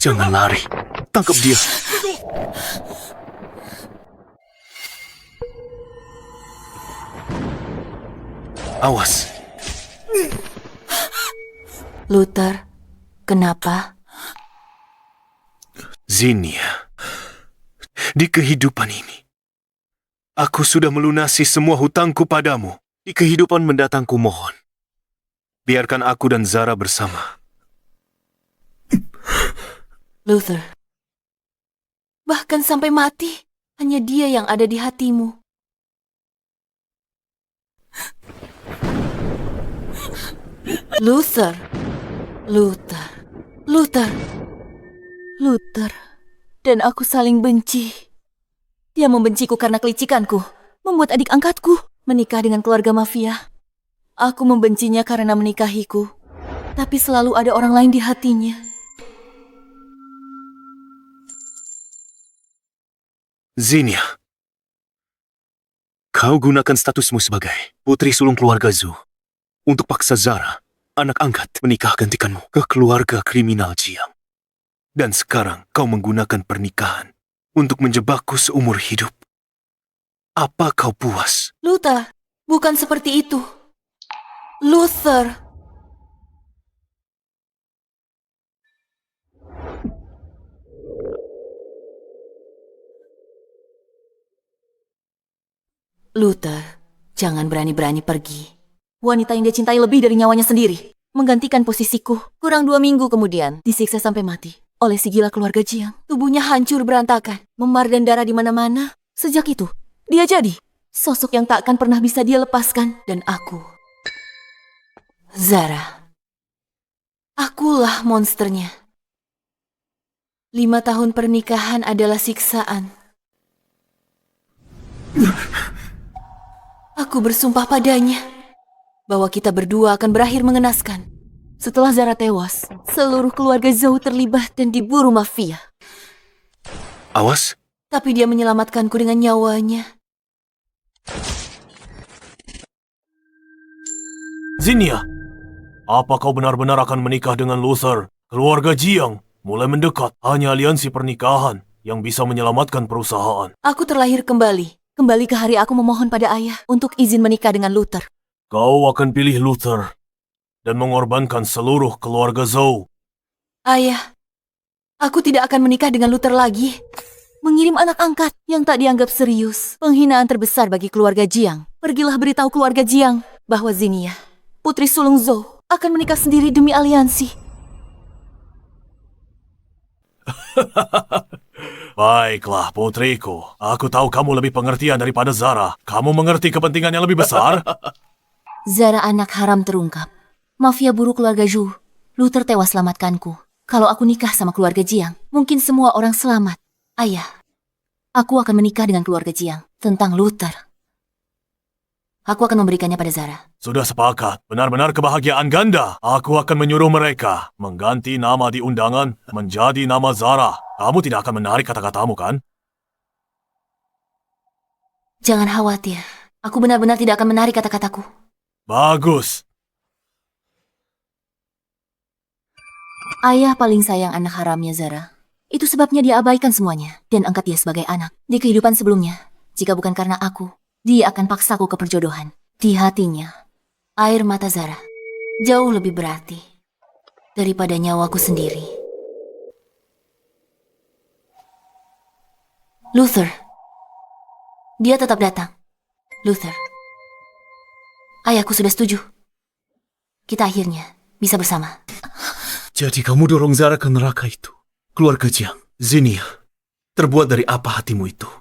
Jangan lari. Tangkap dia. Awas. Luther, kenapa? Zinnia, di kehidupan ini, aku sudah melunasi semua hutangku padamu. Di kehidupan mendatang kumohon, biarkan aku dan Zara bersama. Luther, bahkan sampai mati, hanya dia yang ada di hatimu. Luther, Luther, Luther, Luther, dan aku saling benci. Dia membenciku karena kelicikanku, membuat adik angkatku menikah dengan keluarga mafia. Aku membencinya karena menikahiku, tapi selalu ada orang lain di hatinya. Zinnia, kau gunakan statusmu sebagai putri sulung keluarga Zhou untuk paksa Zara, anak angkat, menikah gantikanmu ke keluarga kriminal Jiang. Dan sekarang kau menggunakan pernikahan untuk menjebakku seumur hidup. Apa kau puas? Luther, bukan seperti itu. Luther. Luther, jangan berani-berani pergi. Wanita yang dia cintai lebih dari nyawanya sendiri, menggantikan posisiku. Kurang 2 minggu kemudian, disiksa sampai mati oleh si gila keluarga Jiang. Tubuhnya hancur berantakan, memar dan darah di mana-mana. Sejak itu, dia jadi sosok yang tak akan pernah bisa dia lepaskan. Dan aku, Zara, akulah monsternya. 5 tahun pernikahan adalah siksaan. Aku bersumpah padanya bahwa kita berdua akan berakhir mengenaskan. Setelah Zara tewas, seluruh keluarga Zhou terlibat dan diburu mafia. Awas. Tapi dia menyelamatkanku dengan nyawanya. Zinnia, apa kau benar-benar akan menikah dengan Luther? Keluarga Jiang mulai mendekat. Hanya aliansi pernikahan yang bisa menyelamatkan perusahaan. Aku terlahir kembali. Kembali ke hari aku memohon pada ayah untuk izin menikah dengan Luther. Kau akan pilih Luther dan mengorbankan seluruh keluarga Zhou. Ayah, aku tidak akan menikah dengan Luther lagi. Mengirim anak angkat yang tak dianggap serius. Penghinaan terbesar bagi keluarga Jiang. Pergilah beritahu keluarga Jiang bahwa Zinnia, putri sulung Zhou, akan menikah sendiri demi aliansi. Baiklah, putriku. Aku tahu kamu lebih pengertian daripada Zara. Kamu mengerti kepentingan yang lebih besar? Zara anak haram terungkap. Mafia buruk keluarga Zhou. Luther tewas selamatkanku. Kalau aku nikah sama keluarga Jiang, mungkin semua orang selamat. Ayah, aku akan menikah dengan keluarga Jiang tentang Luther. Aku akan memberikannya pada Zara. Sudah sepakat. Benar-benar kebahagiaan ganda. Aku akan menyuruh mereka mengganti nama di undangan menjadi nama Zara. Kamu tidak akan menarik kata-katamu, kan? Jangan khawatir. Aku benar-benar tidak akan menarik kata-kataku. Bagus. Ayah paling sayang anak haramnya Zara. Itu sebabnya dia abaikan semuanya dan angkat dia sebagai anak. Di kehidupan sebelumnya, jika bukan karena aku, dia akan paksaku ke perjodohan. Di hatinya, air mata Zara jauh lebih berarti daripada nyawaku sendiri. Luther. Dia tetap datang. Luther. Ayahku sudah setuju. Kita akhirnya bisa bersama. Jadi kamu dorong Zara ke neraka itu. Keluarga Jiang, Zinnia, terbuat dari apa hatimu itu?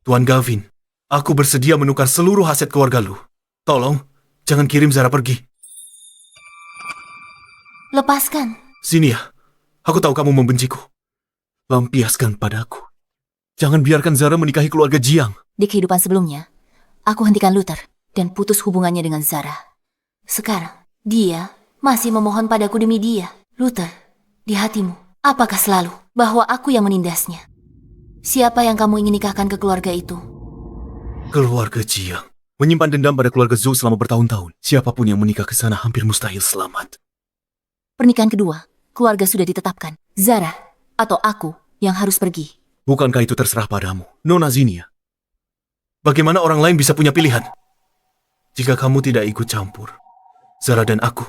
Tuan Gavin, aku bersedia menukar seluruh aset keluarga lu. Tolong, jangan kirim Zara pergi. Lepaskan. Zinnia, aku tahu kamu membenciku. Lampiaskan padaku. Jangan biarkan Zara menikahi keluarga Jiang. Di kehidupan sebelumnya, aku hentikan Luther dan putus hubungannya dengan Zara. Sekarang, dia masih memohon padaku demi dia. Luther, di hatimu, apakah selalu bahwa aku yang menindasnya? Siapa yang kamu ingin nikahkan ke keluarga itu? Keluarga Jiang menyimpan dendam pada keluarga Zhou selama bertahun-tahun. Siapapun yang menikah ke sana hampir mustahil selamat. Pernikahan kedua keluarga sudah ditetapkan. Zara atau aku yang harus pergi. Bukankah itu terserah padamu, Nona Zinia? Bagaimana orang lain bisa punya pilihan? Jika kamu tidak ikut campur, Zara dan aku.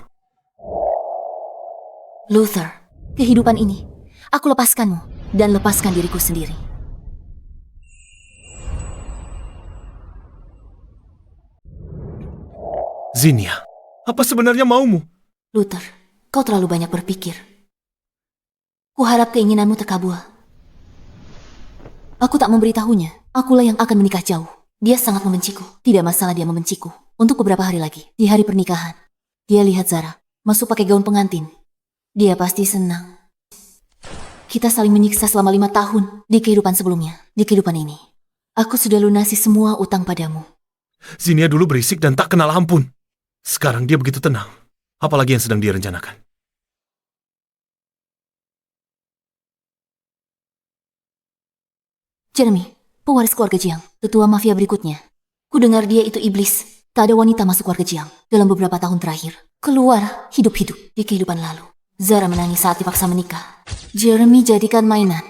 Luther, kehidupan ini, aku lepaskanmu dan lepaskan diriku sendiri. Zinia, apa sebenarnya maumu? Luther, kau terlalu banyak berpikir. Kuharap keinginanmu terkabul. Aku tak memberitahunya. Akulah yang akan menikah jauh. Dia sangat membenciku. Tidak masalah dia membenciku. Untuk beberapa hari lagi, di hari pernikahan, dia lihat Zara masuk pakai gaun pengantin. Dia pasti senang. Kita saling menyiksa selama 5 tahun di kehidupan sebelumnya. Di kehidupan ini, aku sudah lunasi semua utang padamu. Zinia dulu berisik dan tak kenal ampun. Sekarang dia begitu tenang. Apalagi yang sedang dia rencanakan? Jeremy, pewaris keluarga Jiang, ketua mafia berikutnya. Ku dengar dia itu iblis. Tak ada wanita masuk keluarga Jiang dalam beberapa tahun terakhir. Keluar hidup-hidup di kehidupan lalu. Zara menangis saat dipaksa menikah. Jeremy jadikan mainan.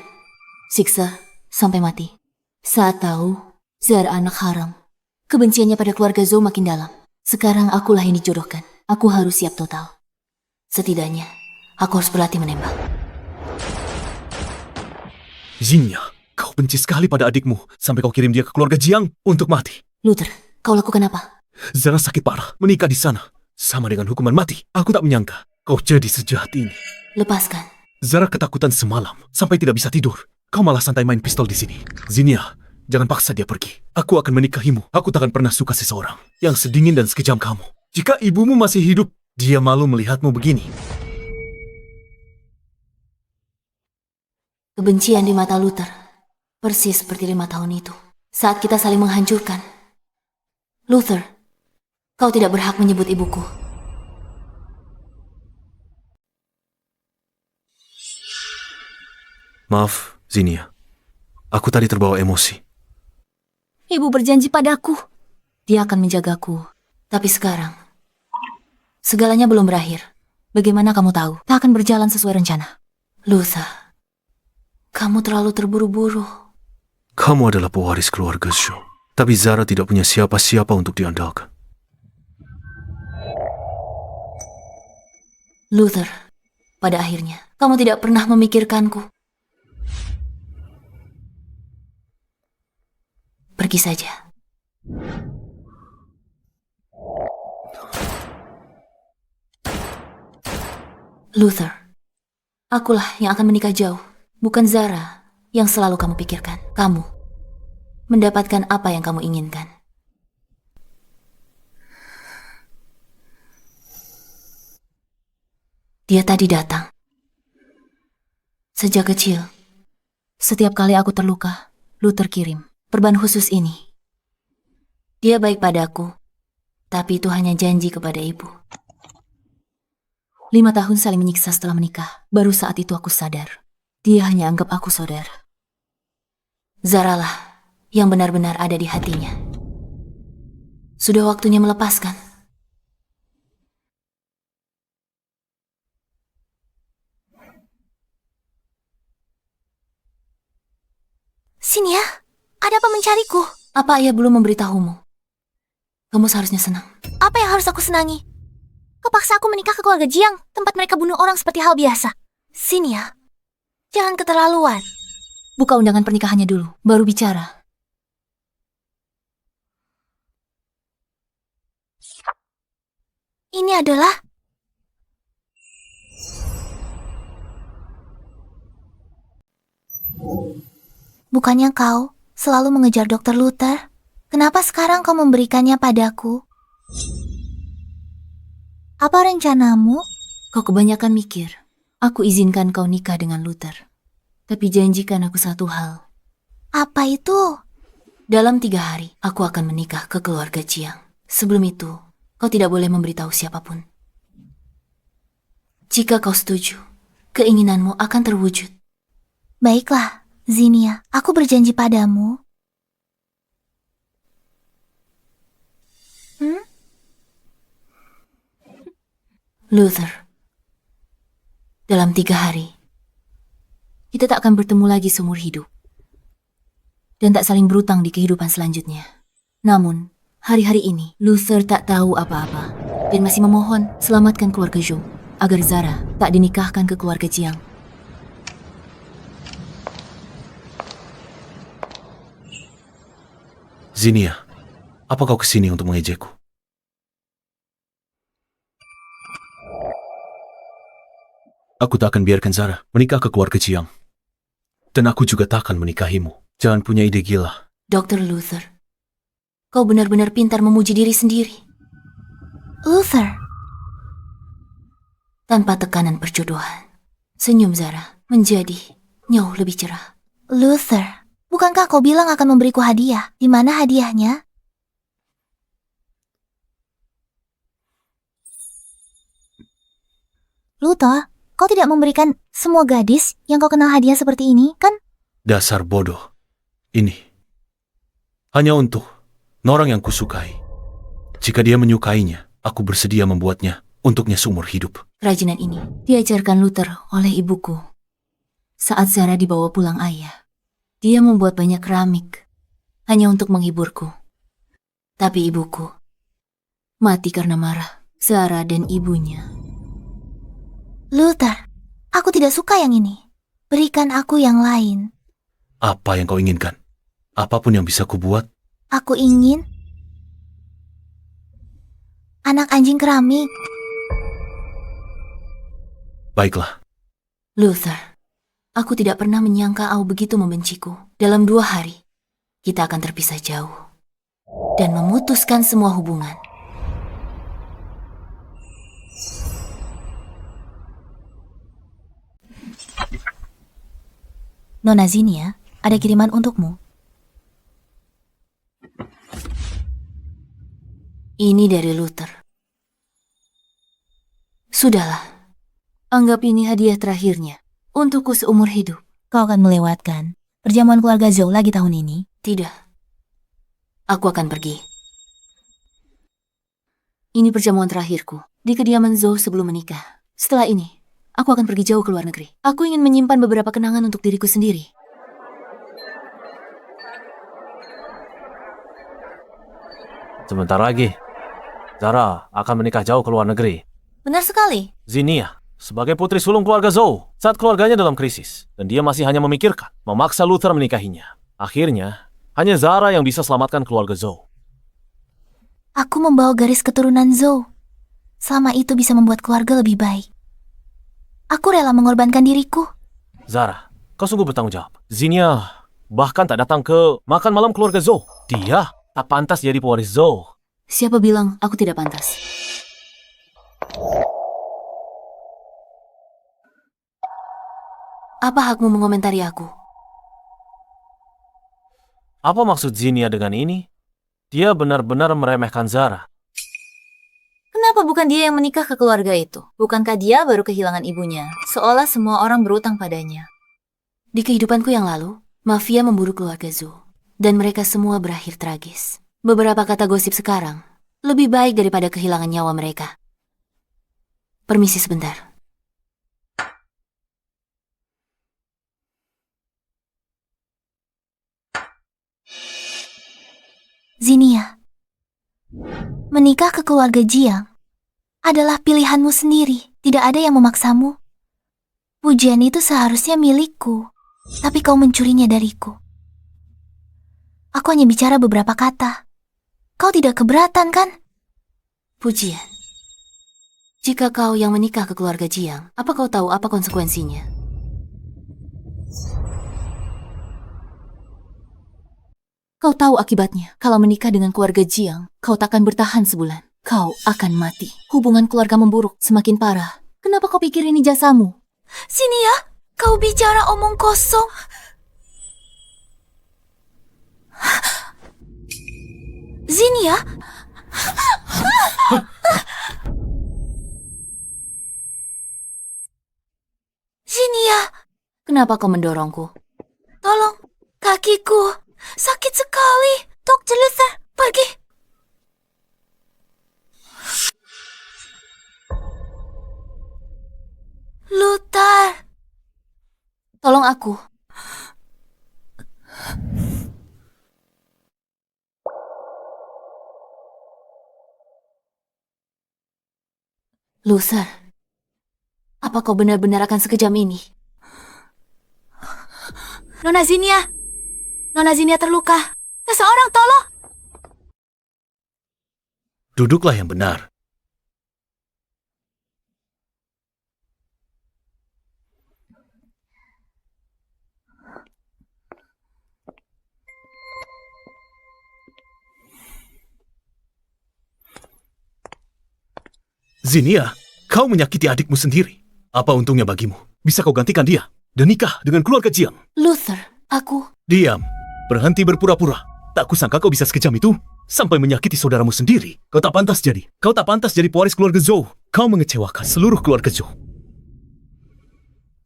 Siksa sampai mati. Saat tahu Zara anak haram, kebenciannya pada keluarga Zhou makin dalam. Sekarang akulah yang dijodohkan. Aku harus siap total. Setidaknya, aku harus berlatih menembak. Zinia, kau benci sekali pada adikmu sampai kau kirim dia ke keluarga Jiang untuk mati. Luther, kau lakukan apa? Zara sakit parah, menikah di sana. Sama dengan hukuman mati. Aku tak menyangka kau jadi sejahat ini. Lepaskan. Zara ketakutan semalam sampai tidak bisa tidur. Kau malah santai main pistol di sini. Zinia, jangan paksa dia pergi. Aku akan menikahimu. Aku tak akan pernah suka seseorang yang sedingin dan sekejam kamu. Jika ibumu masih hidup, dia malu melihatmu begini. Kebencian di mata Luther, persis seperti 5 tahun itu. Saat kita saling menghancurkan. Luther, kau tidak berhak menyebut ibuku. Maaf, Zinia. Aku tadi terbawa emosi. Ibu berjanji padaku. Dia akan menjagaku. Tapi sekarang, segalanya belum berakhir. Bagaimana kamu tahu? Tak akan berjalan sesuai rencana. Luther, kamu terlalu terburu-buru. Kamu adalah pewaris keluarga Zhou. Tapi Zara tidak punya siapa-siapa untuk diandalkan. Luther, pada akhirnya, kamu tidak pernah memikirkanku. Pergi saja. Luther, akulah yang akan menikah jauh, bukan Zara yang selalu kamu pikirkan. Kamu mendapatkan apa yang kamu inginkan. Dia tadi datang. Sejak kecil, setiap kali aku terluka, Luther kirim perban khusus ini. Dia baik padaku, tapi itu hanya janji kepada ibu. 5 tahun saling menyiksa setelah menikah. Baru saat itu aku sadar. Dia hanya anggap aku saudara. Zara lah yang benar-benar ada di hatinya. Sudah waktunya melepaskan. Sini ya, ada apa mencariku? Apa ayah belum memberitahumu? Kamu seharusnya senang. Apa yang harus aku senangi? Kepaksa aku menikah ke keluarga Jiang, tempat mereka bunuh orang seperti hal biasa. Sini ya, jangan keterlaluan. Buka undangan pernikahannya dulu, baru bicara. Ini adalah... Bukannya kau selalu mengejar Dr. Luther? Kenapa sekarang kau memberikannya padaku? Apa rencanamu? Kau kebanyakan mikir. Aku izinkan kau nikah dengan Luther. Tapi janjikan aku satu hal. Apa itu? Dalam 3 hari, aku akan menikah ke keluarga Jiang. Sebelum itu, kau tidak boleh memberitahu siapapun. Jika kau setuju, keinginanmu akan terwujud. Baiklah, Zinia, aku berjanji padamu. Luther, Dalam 3 hari, kita tak akan bertemu lagi seumur hidup. Dan tak saling berutang di kehidupan selanjutnya. Namun, hari-hari ini, Luther tak tahu apa-apa. Dan masih memohon selamatkan keluarga Zhou agar Zara tak dinikahkan ke keluarga Jiang. Zinia, apa kau kesini untuk mengejekku? Aku tak akan biarkan Zara menikah ke keluarga Jiang. Dan aku juga tak akan menikahimu. Jangan punya ide gila. Dr. Luther, kau benar-benar pintar memuji diri sendiri. Luther, Tanpa tekanan perjodohan, senyum Zara menjadi jauh lebih cerah. Luther, bukankah kau bilang akan memberiku hadiah? Di mana hadiahnya? Luther, kau tidak memberikan semua gadis yang kau kenal hadiah seperti ini, kan? Dasar bodoh. Ini hanya untuk orang yang kusukai. Jika dia menyukainya, aku bersedia membuatnya untuknya seumur hidup. Kerajinan ini diajarkan Luther oleh ibuku. Saat Zara dibawa pulang ayah, dia membuat banyak keramik hanya untuk menghiburku. Tapi ibuku mati karena marah Zara dan ibunya. Luther, aku tidak suka yang ini. Berikan aku yang lain. Apa yang kau inginkan? Apapun yang bisa kubuat. Aku ingin anak anjing keramik. Baiklah. Luther, aku tidak pernah menyangka kau begitu membenciku. Dalam 2 hari, kita akan terpisah jauh dan memutuskan semua hubungan. Nona Zinia, ada kiriman untukmu. Ini dari Luther. Sudahlah, anggap ini hadiah terakhirnya untukku seumur hidup. Kau akan melewatkan perjamuan keluarga Zhou lagi tahun ini? Tidak, aku akan pergi. Ini perjamuan terakhirku di kediaman Zhou sebelum menikah. Setelah ini, aku akan pergi jauh ke luar negeri. Aku ingin menyimpan beberapa kenangan untuk diriku sendiri. Sebentar lagi, Zara akan menikah jauh ke luar negeri. Benar sekali. Zinia, sebagai putri sulung keluarga Zhou, saat keluarganya dalam krisis, dan dia masih hanya memikirkan, memaksa Luther menikahinya. Akhirnya, hanya Zara yang bisa selamatkan keluarga Zhou. Aku membawa garis keturunan Zhou. Selama itu bisa membuat keluarga lebih baik. Aku rela mengorbankan diriku. Zara, kau sungguh bertanggung jawab. Zinia bahkan tak datang ke makan malam keluarga Zhou. Dia tak pantas jadi pewaris Zhou. Siapa bilang aku tidak pantas? Apa hakmu mengomentari aku? Apa maksud Zinia dengan ini? Dia benar-benar meremehkan Zara. Kenapa bukan dia yang menikah ke keluarga itu? Bukankah dia baru kehilangan ibunya? Seolah semua orang berutang padanya. Di kehidupanku yang lalu, mafia memburu keluarga Zhou. Dan mereka semua berakhir tragis. Beberapa kata gosip sekarang lebih baik daripada kehilangan nyawa mereka. Permisi sebentar. Zinia, menikah ke keluarga Jiang adalah pilihanmu sendiri. Tidak ada yang memaksamu. Pujian itu seharusnya milikku, tapi kau mencurinya dariku. Aku hanya bicara beberapa kata. Kau tidak keberatan, kan? Pujian. Jika kau yang menikah ke keluarga Jiang, apa kau tahu apa konsekuensinya? Kau tahu akibatnya. Kalau menikah dengan keluarga Jiang, kau takkan bertahan sebulan. Kau akan mati. Hubungan keluarga memburuk, semakin parah. Kenapa kau pikir ini jasamu? Zinia, kau bicara omong kosong. Zinia? Zinia, Kenapa kau mendorongku? tolong, kakiku sakit sekali. Dr. Luther, pergi. Luther. Tolong aku. Luther, apa kau benar-benar akan sekejam ini? Nona Zinia. Nona Zinia terluka. Seseorang tolong. Duduklah yang benar. Zinia, kau menyakiti adikmu sendiri. Apa untungnya bagimu? Bisa kau gantikan dia dan nikah dengan keluarga Jiang. Luther, aku... Diam. Berhenti berpura-pura. Tak kusangka kau bisa sekejam itu. Sampai menyakiti saudaramu sendiri. Kau tak pantas jadi. Kau tak pantas jadi pewaris keluarga Zhou. Kau mengecewakan seluruh keluarga Zhou.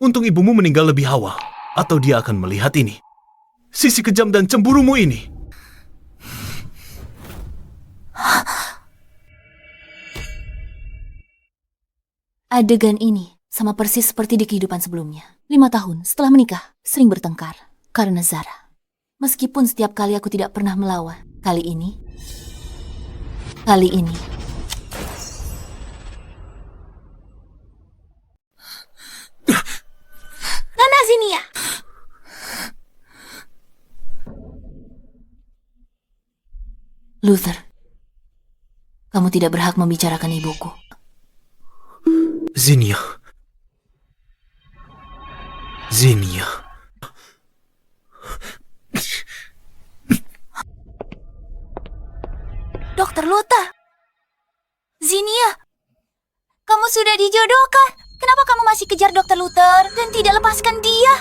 Untung ibumu meninggal lebih awal. Atau dia akan melihat ini. Sisi kejam dan cemburumu ini. Adegan ini sama persis seperti di kehidupan sebelumnya. 5 tahun setelah menikah, sering bertengkar karena Zara. Meskipun setiap kali aku tidak pernah melawan, kali ini... Nona Zinia. Luther, kamu tidak berhak membicarakan ibuku. Zinia. Zinia. Dokter Luther. Zinia. Kamu sudah dijodohkan. Kenapa kamu masih kejar Dokter Luther dan tidak lepaskan dia?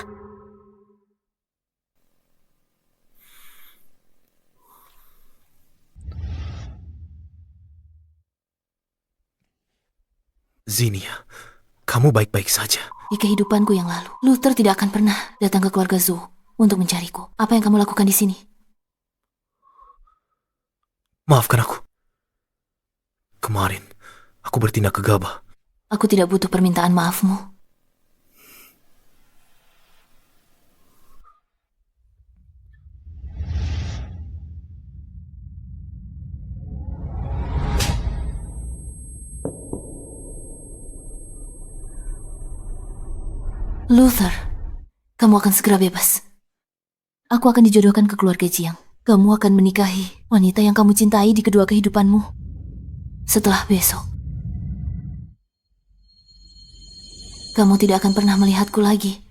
Zinia, kamu baik-baik saja. Di kehidupanku yang lalu, Luther tidak akan pernah datang ke keluarga Zhou untuk mencariku. Apa yang kamu lakukan di sini? Maafkan aku. Kemarin, aku bertindak gegabah. Aku tidak butuh permintaan maafmu. Luther, kamu akan segera bebas. Aku akan dijodohkan ke keluarga Jiang. Kamu akan menikahi wanita yang kamu cintai di kedua kehidupanmu. Setelah besok, kamu tidak akan pernah melihatku lagi.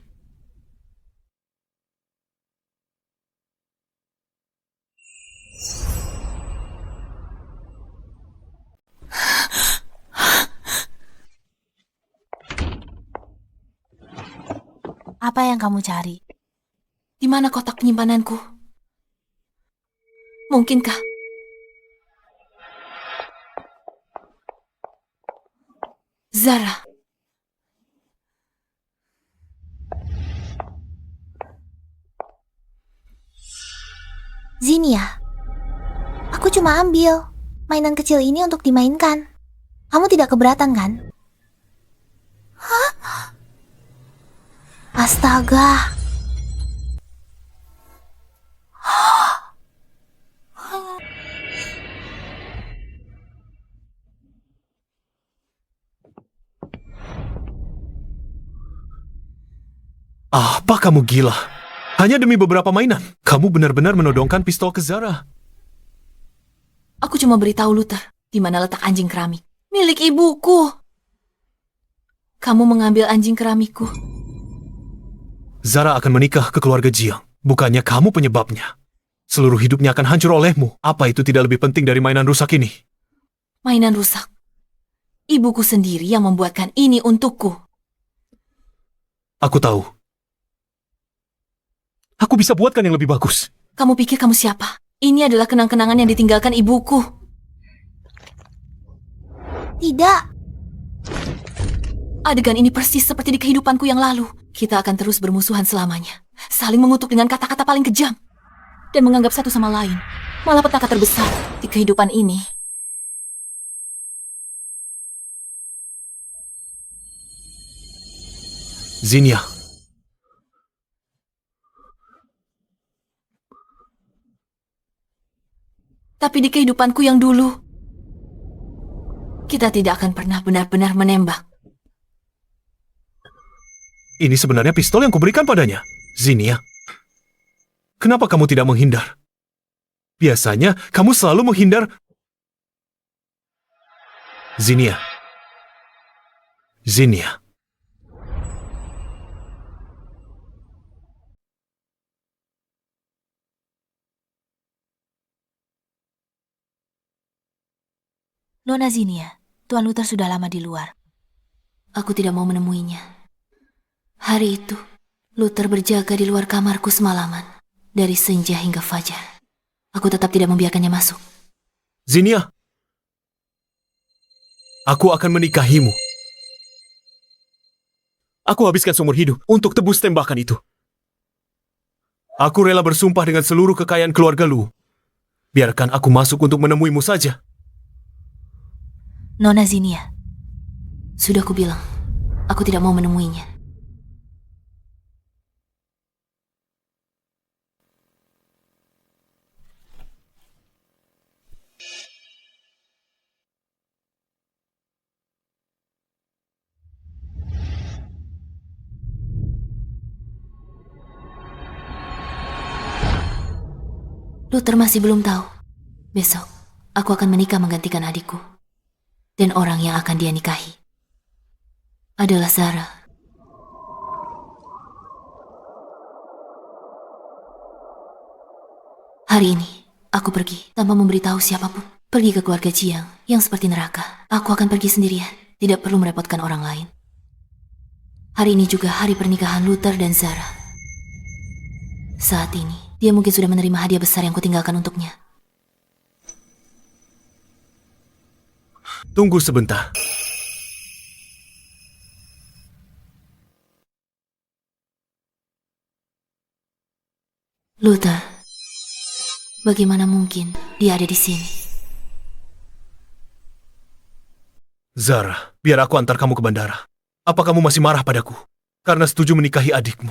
Apa yang kamu cari? Di mana kotak penyimpananku? Mungkinkah? Zara. Zinia. Aku cuma ambil mainan kecil ini untuk dimainkan. Kamu tidak keberatan kan? Hah? Astaga. Apa kamu gila? Hanya demi beberapa mainan. Kamu benar-benar menodongkan pistol ke Zara. Aku cuma beritahu Luther di mana letak anjing keramik. Milik ibuku. Kamu mengambil anjing keramikku. Zara akan menikah ke keluarga Jiang. Bukannya kamu penyebabnya. Seluruh hidupnya akan hancur olehmu. Apa itu tidak lebih penting dari mainan rusak ini? Mainan rusak. Ibuku sendiri yang membuatkan ini untukku. Aku tahu. Aku bisa buatkan yang lebih bagus. Kamu pikir kamu siapa? Ini adalah kenang-kenangan yang ditinggalkan ibuku. Tidak. Adegan ini persis seperti di kehidupanku yang lalu. Kita akan terus bermusuhan selamanya. Saling mengutuk dengan kata-kata paling kejam. Dan menganggap satu sama lain. Malah petaka terbesar di kehidupan ini. Zinnia, Tapi di kehidupanku yang dulu, kita tidak akan pernah benar-benar menembak. ini sebenarnya pistol yang kuberikan padanya. Zinnia, kenapa kamu tidak menghindar? Biasanya kamu selalu menghindar. Zinnia. Zinnia. Nona Zinnia, Tuan Luther sudah lama di luar. Aku tidak mau menemuinya. Hari itu, Luther berjaga di luar kamarku semalaman, dari senja hingga fajar. Aku tetap tidak membiarkannya masuk. Zinnia. Aku akan menikahimu. Aku habiskan seumur hidup untuk tebus tembakan itu. Aku rela bersumpah dengan seluruh kekayaan keluarga Lu. Biarkan aku masuk untuk menemuimu saja. Nona Zinnia, Sudah kubilang, aku tidak mau menemuinya. Luther masih belum tahu. Besok, aku akan menikah menggantikan adikku. Dan orang yang akan dia nikahi adalah Zara. Hari ini, aku pergi tanpa memberitahu siapapun. Pergi ke keluarga Jiang yang seperti neraka. Aku akan pergi sendirian, tidak perlu merepotkan orang lain. Hari ini juga hari pernikahan Luther dan Zara. Saat ini, dia mungkin sudah menerima hadiah besar yang kutinggalkan untuknya. Tunggu sebentar. Luther, bagaimana mungkin dia ada di sini? Zara, biar aku antar kamu ke bandara. Apa kamu masih marah padaku karena setuju menikahi adikmu?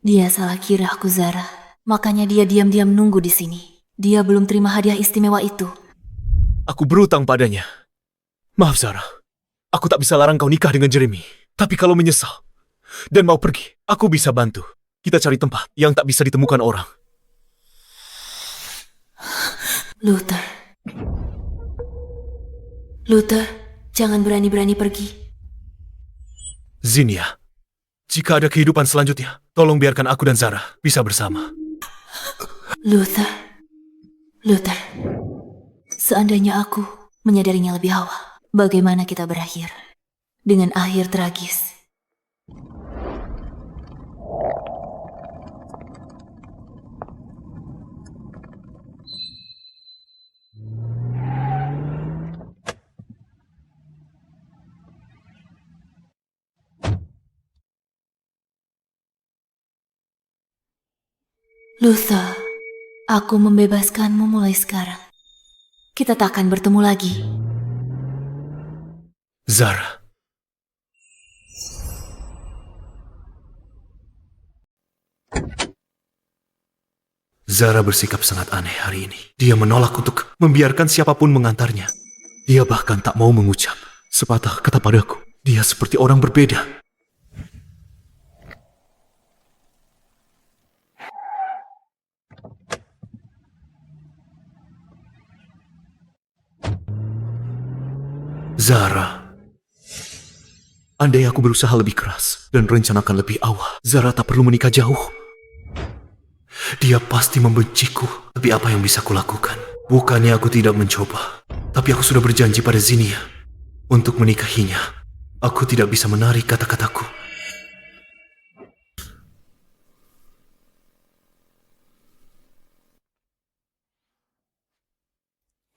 Dia salah kira aku Zara. Makanya dia diam-diam nunggu di sini. Dia belum terima hadiah istimewa itu. Aku berutang padanya. Maaf Zara, aku tak bisa larang kau nikah dengan Jeremy. Tapi kalau menyesal dan mau pergi, aku bisa bantu. Kita cari tempat yang tak bisa ditemukan orang. Luther. Luther, jangan berani-berani pergi. Zinnia, jika ada kehidupan selanjutnya, tolong biarkan aku dan Zara bisa bersama. Luther. Luther. Seandainya aku menyadarinya lebih awal, bagaimana kita berakhir? Dengan akhir tragis. Luther, aku membebaskanmu mulai sekarang. Kita tak akan bertemu lagi. Zara. Zara bersikap sangat aneh hari ini. Dia menolak untuk membiarkan siapapun mengantarnya. Dia bahkan tak mau mengucap sepatah kata padaku. Dia seperti orang berbeda. Zara. Andai aku berusaha lebih keras dan rencanakan lebih awal, Zara tak perlu menikah jauh. Dia pasti membenciku, tapi apa yang bisa kulakukan? Bukannya aku tidak mencoba, tapi aku sudah berjanji pada Zinnia untuk menikahinya. Aku tidak bisa menarik kata-kataku.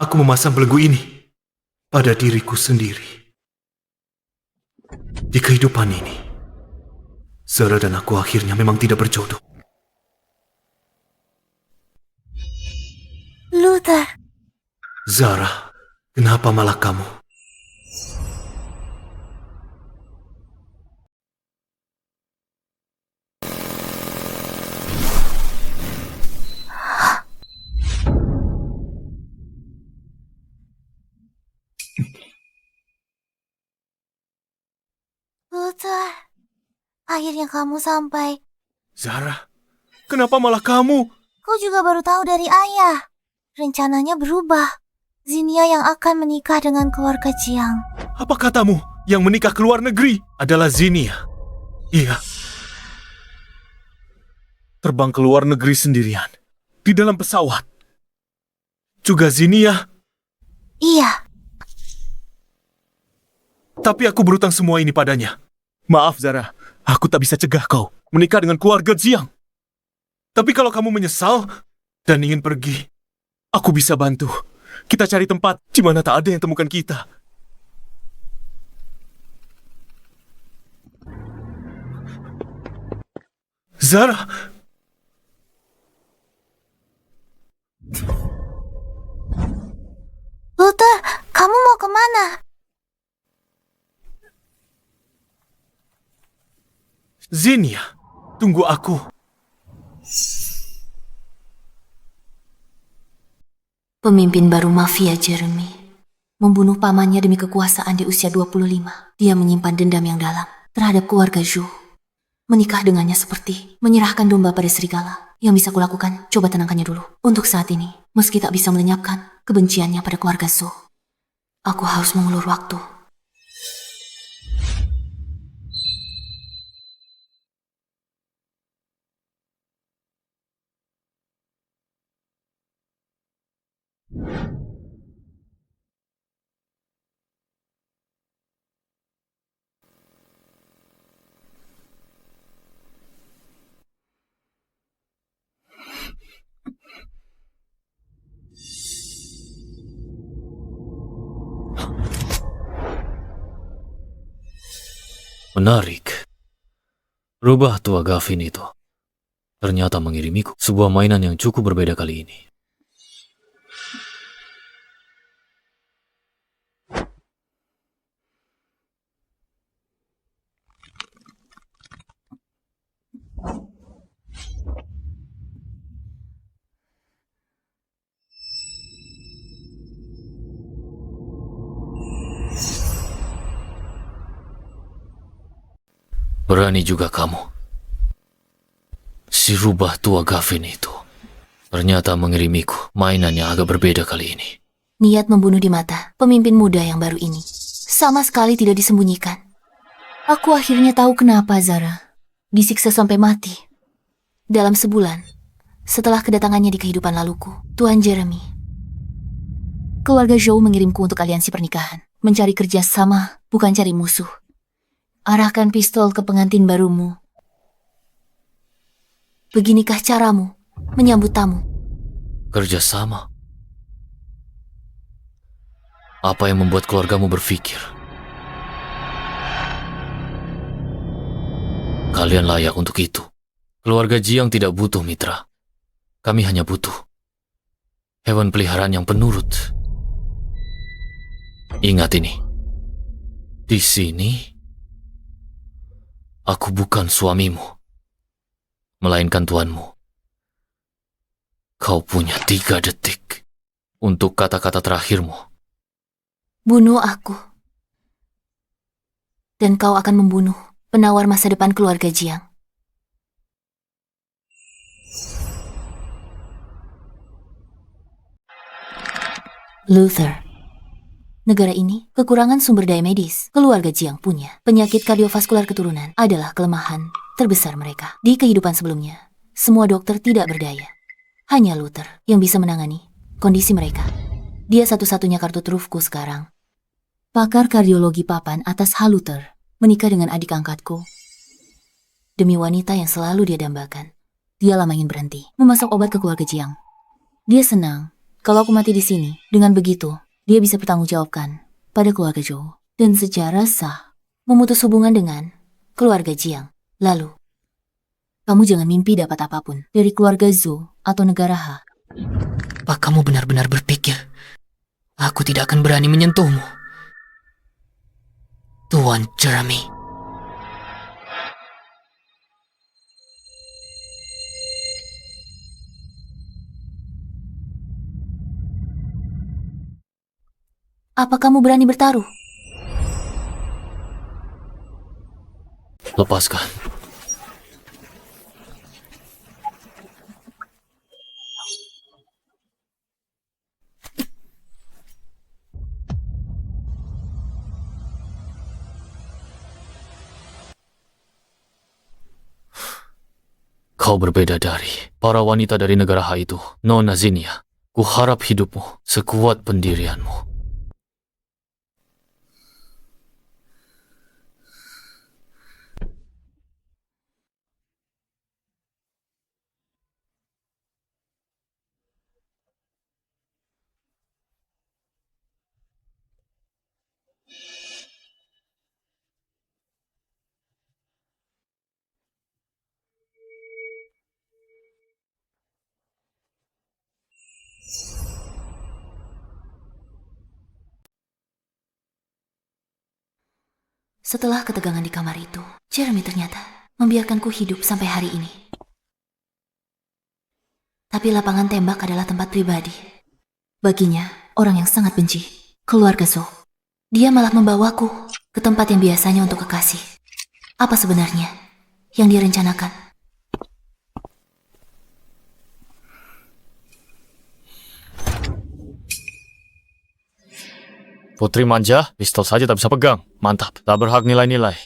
Aku memasang belenggu ini pada diriku sendiri. Di kehidupan ini, Zara dan aku akhirnya memang tidak berjodoh. Luther, Zara, kenapa malah kamu? Luther, akhirnya kamu sampai. Zara, kenapa malah kamu? Kau juga baru tahu dari ayah. Rencananya berubah. Zinnia yang akan menikah dengan keluarga Jiang. Apa katamu yang menikah ke luar negeri adalah Zinnia? Iya. Terbang ke luar negeri sendirian. Di dalam pesawat. Juga Zinnia. Iya. Tapi aku berutang semua ini padanya. Maaf Zara, aku tak bisa cegah kau menikah dengan keluarga Jiang. Tapi kalau kamu menyesal dan ingin pergi, aku bisa bantu. Kita cari tempat di mana tak ada yang temukan kita. Zara! Luther, kamu mau kemana? Zinnia, tunggu aku. Pemimpin baru mafia Jeremy membunuh pamannya demi kekuasaan di usia 25. Dia menyimpan dendam yang dalam terhadap keluarga Zhou. Menikah dengannya seperti menyerahkan domba pada serigala. Yang bisa kulakukan, coba tenangkannya dulu. Untuk saat ini, meski tak bisa melenyapkan kebenciannya pada keluarga Zhou, aku harus mengulur waktu. Menarik. Rubah tua Gavin itu ternyata mengirimiku sebuah mainan yang cukup berbeda kali ini. Berani juga kamu. Si rubah tua Gavin itu ternyata mengirimiku mainan yang agak berbeda kali ini. Niat membunuh di mata pemimpin muda yang baru ini sama sekali tidak disembunyikan. Aku akhirnya tahu kenapa Zara disiksa sampai mati. Dalam sebulan setelah kedatangannya di kehidupan laluku, Tuan Jeremy, keluarga Zhou mengirimku untuk aliansi pernikahan. Mencari kerja sama, bukan cari musuh. Arahkan pistol ke pengantin barumu. Beginikah caramu menyambut tamu? Kerjasama? Apa yang membuat keluargamu berpikir kalian layak untuk itu? Keluarga Jiang tidak butuh mitra. Kami hanya butuh hewan peliharaan yang penurut. Ingat ini. Di sini aku bukan suamimu, melainkan tuanmu. Kau punya 3 detik untuk kata-kata terakhirmu. Bunuh aku. Dan kau akan membunuh penawar masa depan keluarga Jiang. Luther. Negara ini kekurangan sumber daya medis. Keluarga Jiang punya penyakit kardiovaskular keturunan adalah kelemahan terbesar mereka. Di kehidupan sebelumnya, semua dokter tidak berdaya. Hanya Luther yang bisa menangani kondisi mereka. Dia satu-satunya kartu trufku sekarang. Pakar kardiologi papan atas hal Luther menikah dengan adik angkatku. Demi wanita yang selalu dia dambakan. Dia lama ingin berhenti memasok obat ke keluarga Jiang. Dia senang kalau aku mati di sini. Dengan begitu, dia bisa bertanggungjawabkan pada keluarga Zhou dan secara sah memutus hubungan dengan keluarga Jiang. Lalu, kamu jangan mimpi dapat apapun dari keluarga Zhou atau negara Ha. Apa kamu benar-benar berpikir aku tidak akan berani menyentuhmu, Tuan Jeremy? Apa kamu berani bertaruh? lepaskan. Kau berbeda dari para wanita dari negara Ha itu, Nona Zinnia. Kuharap hidupmu sekuat pendirianmu. Setelah ketegangan di kamar itu, Jeremy ternyata membiarkanku hidup sampai hari ini. Tapi lapangan tembak adalah tempat pribadi. Baginya, orang yang sangat benci, keluarga Zhou. Dia malah membawaku ke tempat yang biasanya untuk kekasih. Apa sebenarnya yang dia rencanakan? Putri manja, pistol saja tak bisa pegang. Mantap, tak berhak nilai-nilai.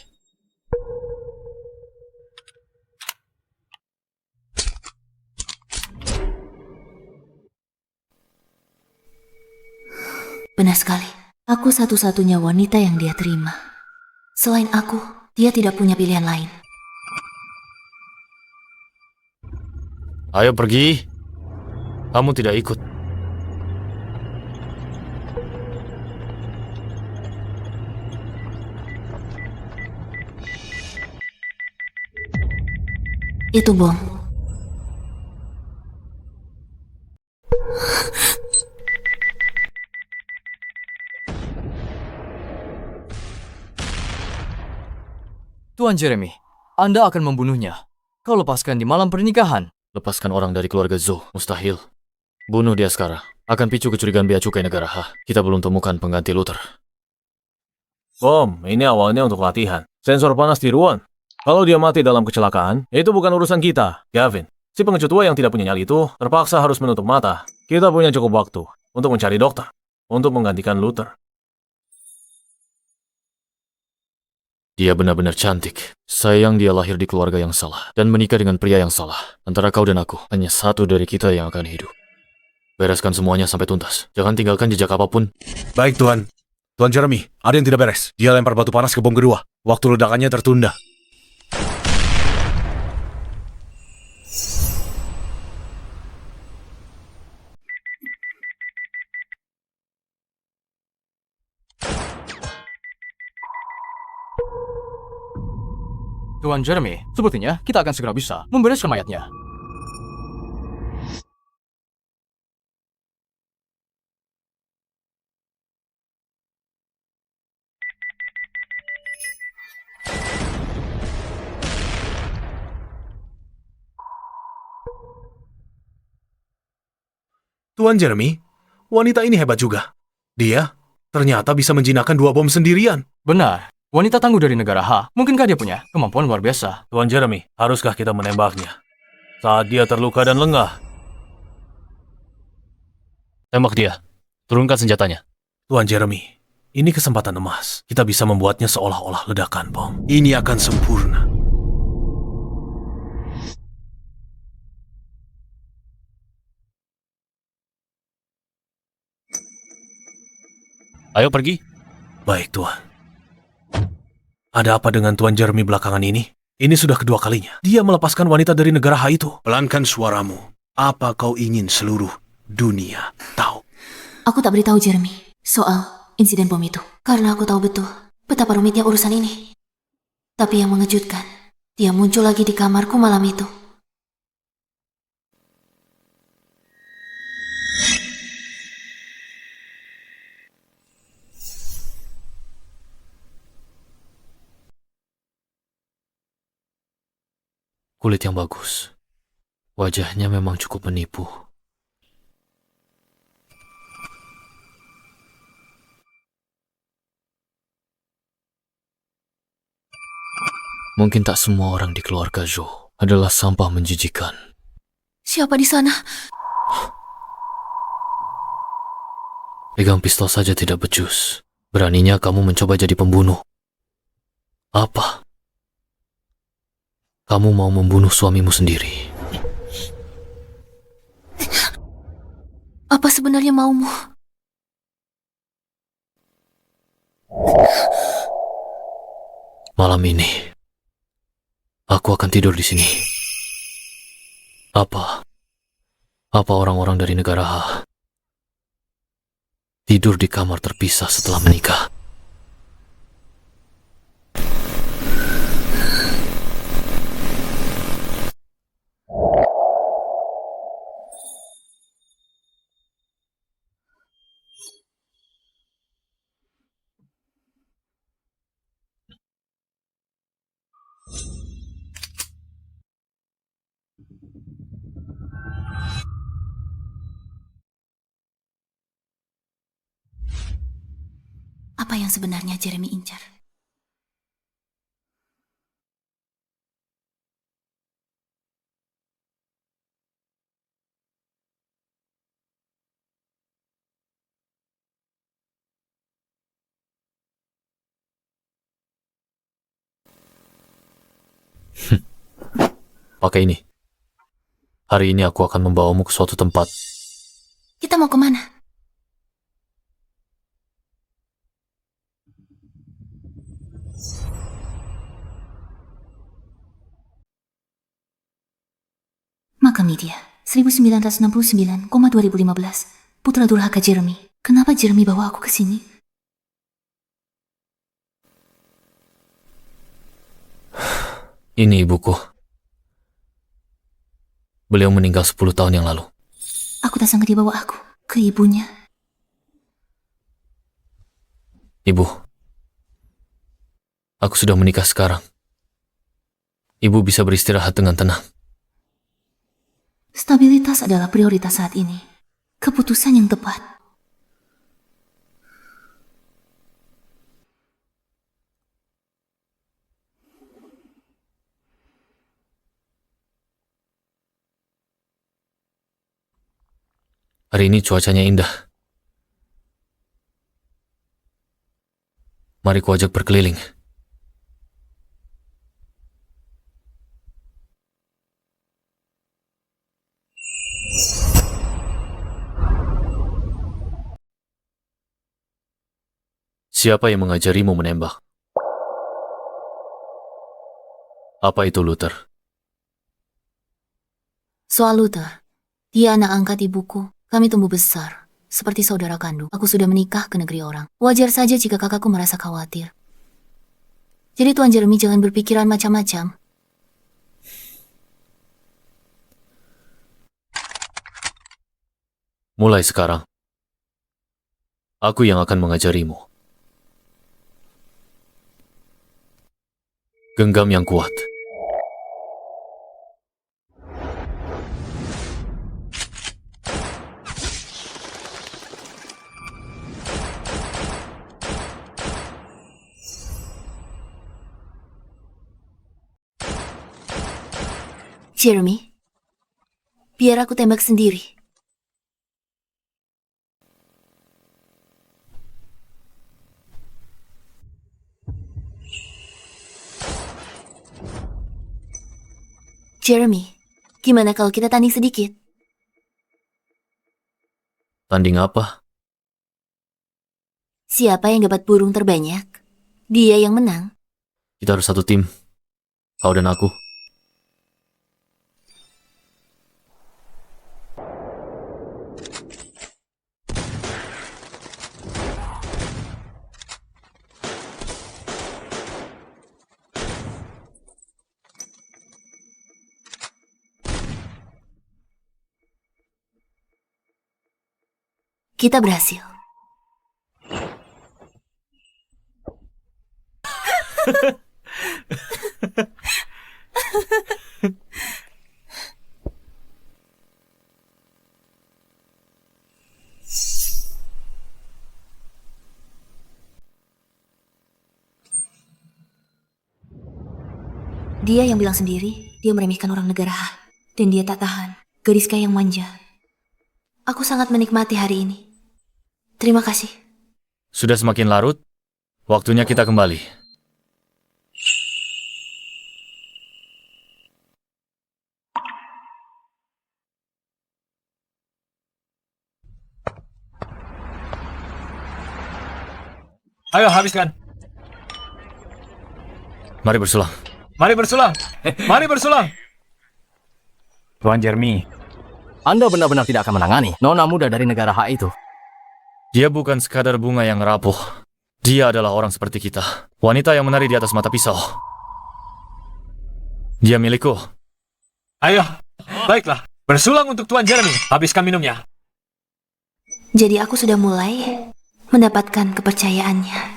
Benar sekali. Aku satu-satunya wanita yang dia terima. Selain aku, dia tidak punya pilihan lain. Ayo pergi. Kamu tidak ikut. Itu bom. Tuan Jeremy, Anda akan membunuhnya. Kau lepaskan di malam pernikahan. Lepaskan orang dari keluarga Zhou, mustahil. Bunuh dia sekarang. Akan picu kecurigaan bea cukai negara Ha. Kita belum temukan pengganti Luther. Bom, ini awalnya untuk latihan. Sensor panas di ruang. Kalau dia mati dalam kecelakaan, itu bukan urusan kita. Gavin, si pengecut tua yang tidak punya nyali itu terpaksa harus menutup mata. Kita punya cukup waktu untuk mencari dokter, untuk menggantikan Luther. Dia benar-benar cantik. Sayang dia lahir di keluarga yang salah dan menikah dengan pria yang salah. Antara kau dan aku, hanya satu dari kita yang akan hidup. Bereskan semuanya sampai tuntas. Jangan tinggalkan jejak apapun. Baik, Tuan. Tuan Jeremy, ada yang tidak beres. Dia lempar batu panas ke bom kedua. Waktu ledakannya tertunda. Tuan Jeremy, sepertinya kita akan segera bisa membereskan mayatnya. Tuan Jeremy, wanita ini hebat juga. Dia ternyata bisa menjinakkan 2 bom sendirian. Benar, wanita tangguh dari negara Ha. Mungkinkah dia punya kemampuan luar biasa? Tuan Jeremy, haruskah kita menembaknya? Saat dia terluka dan lengah. Tembak dia. Turunkan senjatanya. Tuan Jeremy, ini kesempatan emas. Kita bisa membuatnya seolah-olah ledakan bom. Ini akan sempurna. Ayo pergi. Baik, Tuan. Ada apa dengan Tuan Jeremy belakangan ini? Ini sudah kedua kalinya. Dia melepaskan wanita dari negara Ha itu. Pelankan suaramu. Apa kau ingin seluruh dunia tahu? Aku tak beritahu Jeremy soal insiden bom itu. Karena aku tahu betul betapa rumitnya urusan ini. Tapi yang mengejutkan, dia muncul lagi di kamarku malam itu. Kulit yang bagus. Wajahnya memang cukup menipu. Mungkin tak semua orang di keluarga Zhou adalah sampah menjijikan. Siapa di sana? Pegang pistol saja tidak becus. Beraninya kamu mencoba jadi pembunuh. Apa? Kamu mau membunuh suamimu sendiri? Apa sebenarnya maumu? Malam ini, aku akan tidur di sini. Apa orang-orang dari negara Ha tidur di kamar terpisah setelah menikah? Apa yang sebenarnya Jeremy incar? Pakai ini. Hari ini aku akan membawamu ke suatu tempat. Kita mau kemana? Makam Nidia, 1969,2015. Putra durhaka Jeremy. Kenapa Jeremy bawa aku ke sini? Ini ibuku. Beliau meninggal 10 tahun yang lalu. Aku tak sangka dia bawa aku ke ibunya. Ibu, aku sudah menikah sekarang. Ibu bisa beristirahat dengan tenang. Stabilitas adalah prioritas saat ini. Keputusan yang tepat. Hari ini cuacanya indah. Mari ku ajak berkeliling. Siapa yang mengajarimu menembak? Apa itu Luther? Soal Luther, dia anak angkat ibuku. Kami tumbuh besar, seperti saudara kandung. Aku sudah menikah ke negeri orang. Wajar saja jika kakakku merasa khawatir. Jadi Tuan Jeremy jangan berpikiran macam-macam. Mulai sekarang, aku yang akan mengajarimu. Genggam yang kuat. Jeremy, biar aku tembak sendiri. Jeremy, gimana kalau kita tanding sedikit? Tanding apa? Siapa yang dapat burung terbanyak? Dia yang menang. Kita harus satu tim. Kau dan aku. Kita berhasil. Dia yang bilang sendiri, dia meremehkan orang negara Ha. Dan dia tak tahan. Gadis kaya yang manja. Aku sangat menikmati hari ini. Terima kasih. Sudah semakin larut, waktunya kita kembali. Ayo, habiskan. Mari bersulang. Mari bersulang. Mari bersulang. Tuan Jeremy, Anda benar-benar tidak akan menangani nona muda dari negara Ha itu. Dia bukan sekadar bunga yang rapuh. Dia adalah orang seperti kita. Wanita yang menari di atas mata pisau. Dia milikku. Ayo, baiklah. Bersulang untuk Tuan Jeremy. Habiskan minumnya. Jadi aku sudah mulai mendapatkan kepercayaannya.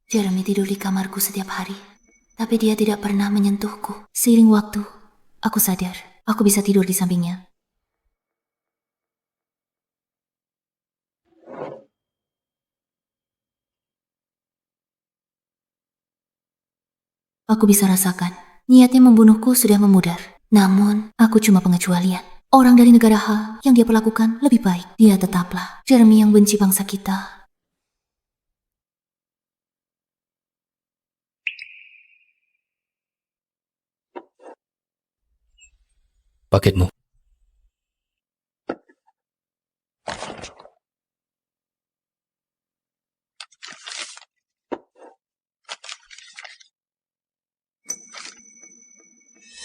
Jeremy tidur di kamarku setiap hari, tapi dia tidak pernah menyentuhku. Seiring waktu, aku sadar aku bisa tidur di sampingnya. Aku bisa rasakan, niatnya membunuhku sudah memudar. Namun, aku cuma pengecualian. Orang dari negara Ha yang dia perlakukan lebih baik. Dia tetaplah Jeremy yang benci bangsa kita. Paketmu.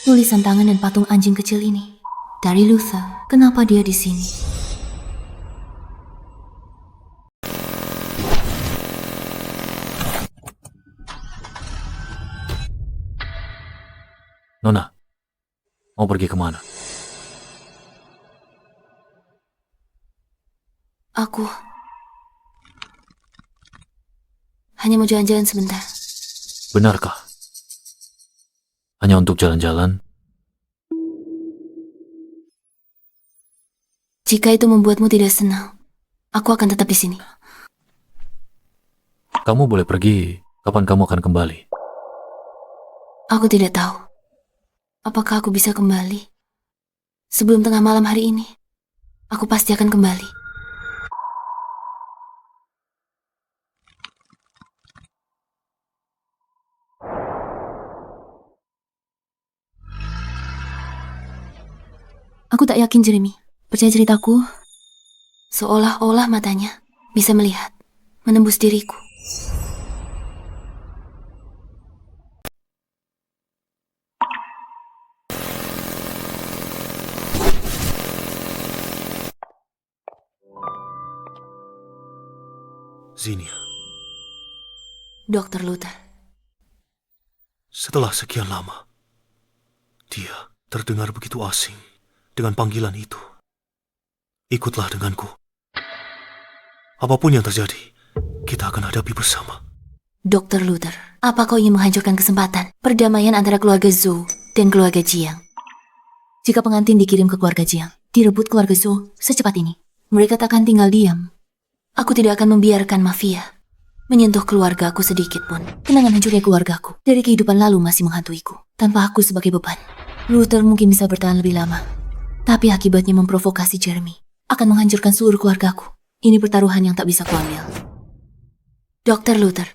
Tulisan tangan dan patung anjing kecil ini. Dari Luther, kenapa dia di sini? Nona, mau pergi kemana? Aku hanya mau jalan-jalan sebentar. Benarkah? Hanya untuk jalan-jalan? Jika itu membuatmu tidak senang, aku akan tetap di sini. Kamu boleh pergi. Kapan kamu akan kembali? Aku tidak tahu. Apakah aku bisa kembali? Sebelum tengah malam hari ini, aku pasti akan kembali. Aku tak yakin, Jeremy. Percaya ceritaku, seolah-olah matanya bisa melihat, menembus diriku. Zinnia, Dr. Luther, setelah sekian lama, dia terdengar begitu asing dengan panggilan itu. Ikutlah denganku. Apapun yang terjadi, kita akan hadapi bersama. Dr. Luther, apa kau ingin menghancurkan kesempatan perdamaian antara keluarga Zhou dan keluarga Jiang? Jika pengantin dikirim ke keluarga Jiang, direbut keluarga Zhou secepat ini, mereka tak akan tinggal diam. Aku tidak akan membiarkan mafia menyentuh keluargaku sedikit pun. Kenangan hancurnya keluargaku dari kehidupan lalu masih menghantuiku, tanpa aku sebagai beban. Luther mungkin bisa bertahan lebih lama, tapi akibatnya memprovokasi Jeremy akan menghancurkan seluruh keluargaku. Ini pertaruhan yang tak bisa kuambil. Dr. Luther,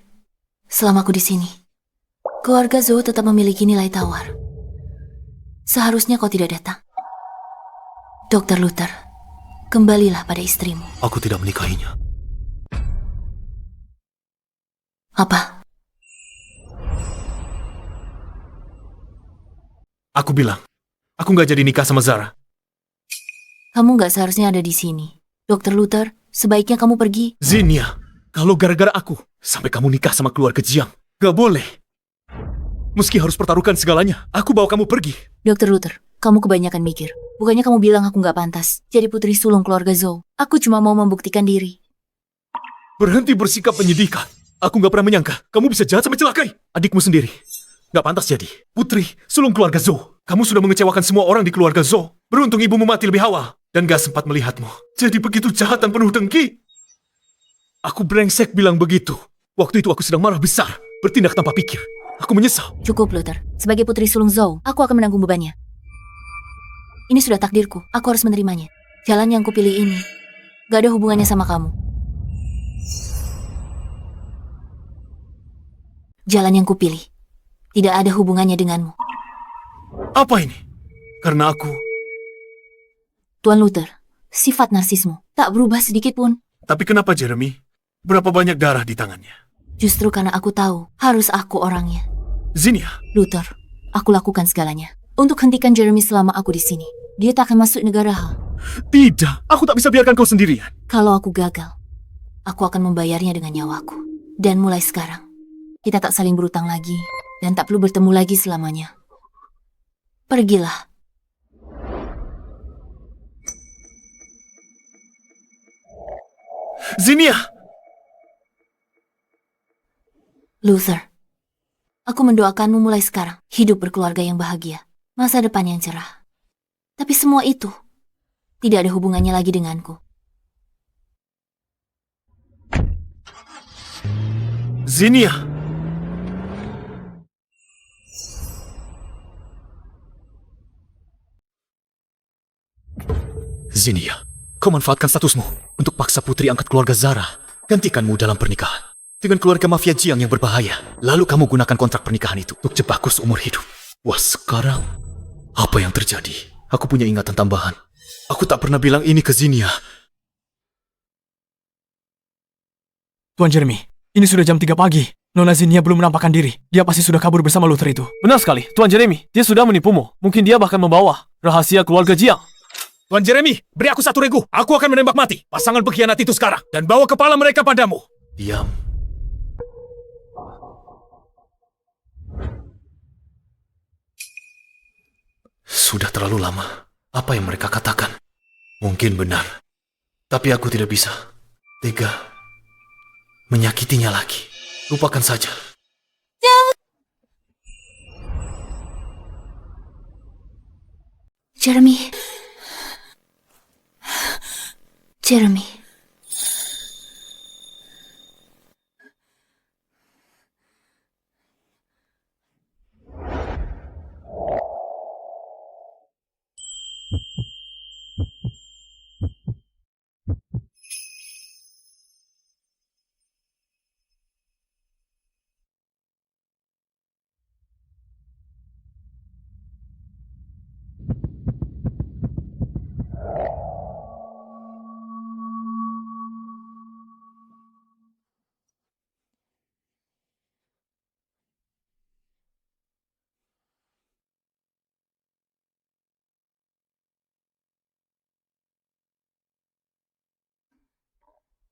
selama aku di sini, keluarga Zhou tetap memiliki nilai tawar. Seharusnya kau tidak datang. Dr. Luther, kembalilah pada istrimu. Aku tidak menikahinya. Apa? Aku bilang, aku nggak jadi nikah sama Zara. Kamu nggak seharusnya ada di sini. Dr. Luther, sebaiknya kamu pergi. Zinnia, kalau gara-gara aku, sampai kamu nikah sama keluarga Jiang, Gak boleh. Meski harus pertaruhkan segalanya, aku bawa kamu pergi. Dr. Luther, kamu kebanyakan mikir. Bukannya kamu bilang aku nggak pantas jadi putri sulung keluarga Zhou. Aku cuma mau membuktikan diri. Berhenti bersikap menyedihkan. Aku gak pernah menyangka kamu bisa jahat sampai celakai adikmu sendiri. Gak pantas jadi putri sulung keluarga Zhou. Kamu sudah mengecewakan semua orang di keluarga Zhou. Beruntung ibumu mati lebih awal dan gak sempat melihatmu. Jadi begitu jahat dan penuh dengki. Aku brengsek bilang begitu. Waktu itu aku sedang marah besar, bertindak tanpa pikir. Aku menyesal. Cukup, Luther. Sebagai putri sulung Zhou, aku akan menanggung bebannya. Ini sudah takdirku. Aku harus menerimanya. Jalan yang kupilih ini gak ada hubungannya sama kamu. Jalan yang kupilih tidak ada hubungannya denganmu. Apa ini? Karena aku... Tuan Luther, sifat narsismu tak berubah sedikit pun. Tapi kenapa Jeremy? Berapa banyak darah di tangannya? Justru karena aku tahu harus aku orangnya. Zinnia, Luther, aku lakukan segalanya untuk hentikan Jeremy selama aku di sini. Dia tak akan masuk negara Hal. tidak. Aku tak bisa biarkan kau sendirian. Kalau aku gagal, aku akan membayarnya dengan nyawaku. Dan mulai sekarang, kita tak saling berutang lagi dan tak perlu bertemu lagi selamanya. Pergilah. Zinnia! Luther, aku mendoakanmu mulai sekarang hidup berkeluarga yang bahagia, masa depan yang cerah. Tapi semua itu tidak ada hubungannya lagi denganku. Zinnia! Zinnia, kau manfaatkan statusmu untuk paksa putri angkat keluarga Zara gantikanmu dalam pernikahan dengan keluarga mafia Jiang yang berbahaya. Lalu kamu gunakan kontrak pernikahan itu untuk jebakku seumur hidup. Wah, sekarang apa yang terjadi? Aku punya ingatan tambahan. Aku tak pernah bilang ini ke Zinnia. Tuan Jeremy, ini sudah jam 3 pagi. Nona Zinnia belum menampakkan diri. Dia pasti sudah kabur bersama Luther itu. Benar sekali, Tuan Jeremy. Dia sudah menipumu. Mungkin dia bahkan membawa rahasia keluarga Jiang. Tuan Jeremy, beri aku satu regu. Aku akan menembak mati pasangan pengkhianat itu sekarang dan bawa kepala mereka padamu. Diam. Sudah terlalu lama. Apa yang mereka katakan? Mungkin benar. Tapi aku tidak bisa tega menyakitinya lagi. Lupakan saja. Jeremy. Jeremy.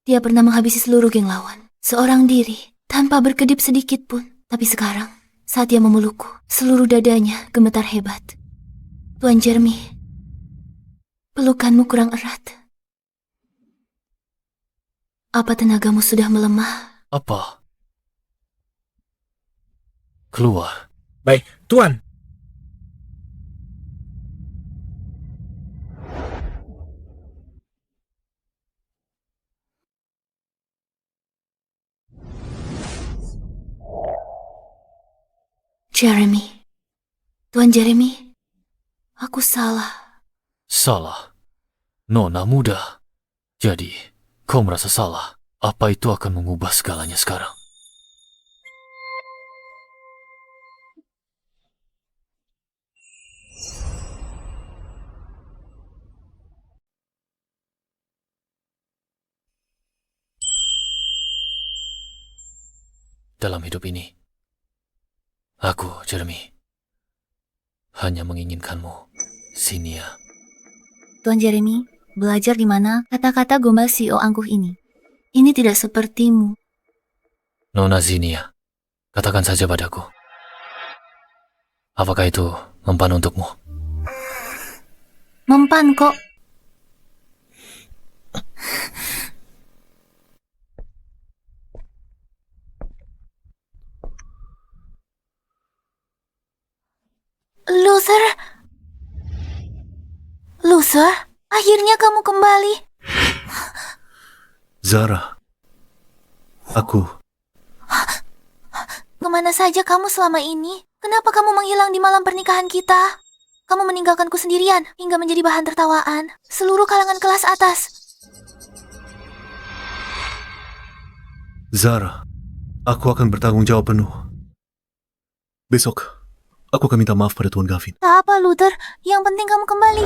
Dia pernah menghabisi seluruh geng lawan, seorang diri, tanpa berkedip sedikit pun. Tapi sekarang, saat dia memelukku, seluruh dadanya gemetar hebat. Tuan Jeremy, pelukanmu kurang erat. Apa tenagamu sudah melemah? Apa? Keluar. Baik, Tuan. Jeremy. Tuan Jeremy, aku salah. Salah. Nona muda. Jadi, kau merasa salah. Apa itu akan mengubah segalanya sekarang? Dalam hidup ini, aku, Jeremy, hanya menginginkanmu, Zinnia. Tuan Jeremy, belajar di mana kata-kata gombal CEO angkuh ini. Ini tidak sepertimu. Nona Zinnia, Katakan saja padaku. Apakah itu mempan untukmu? Mempan kok. Luther? Luther? Akhirnya kamu kembali. Zara, aku... Kemana saja kamu selama ini? Kenapa kamu menghilang di malam pernikahan kita? Kamu meninggalkanku sendirian hingga menjadi bahan tertawaan seluruh kalangan kelas atas. Zara, aku akan bertanggung jawab penuh. Besok, aku akan minta maaf pada Tuan Gavin. Tak apa, Luther. Yang penting kamu kembali.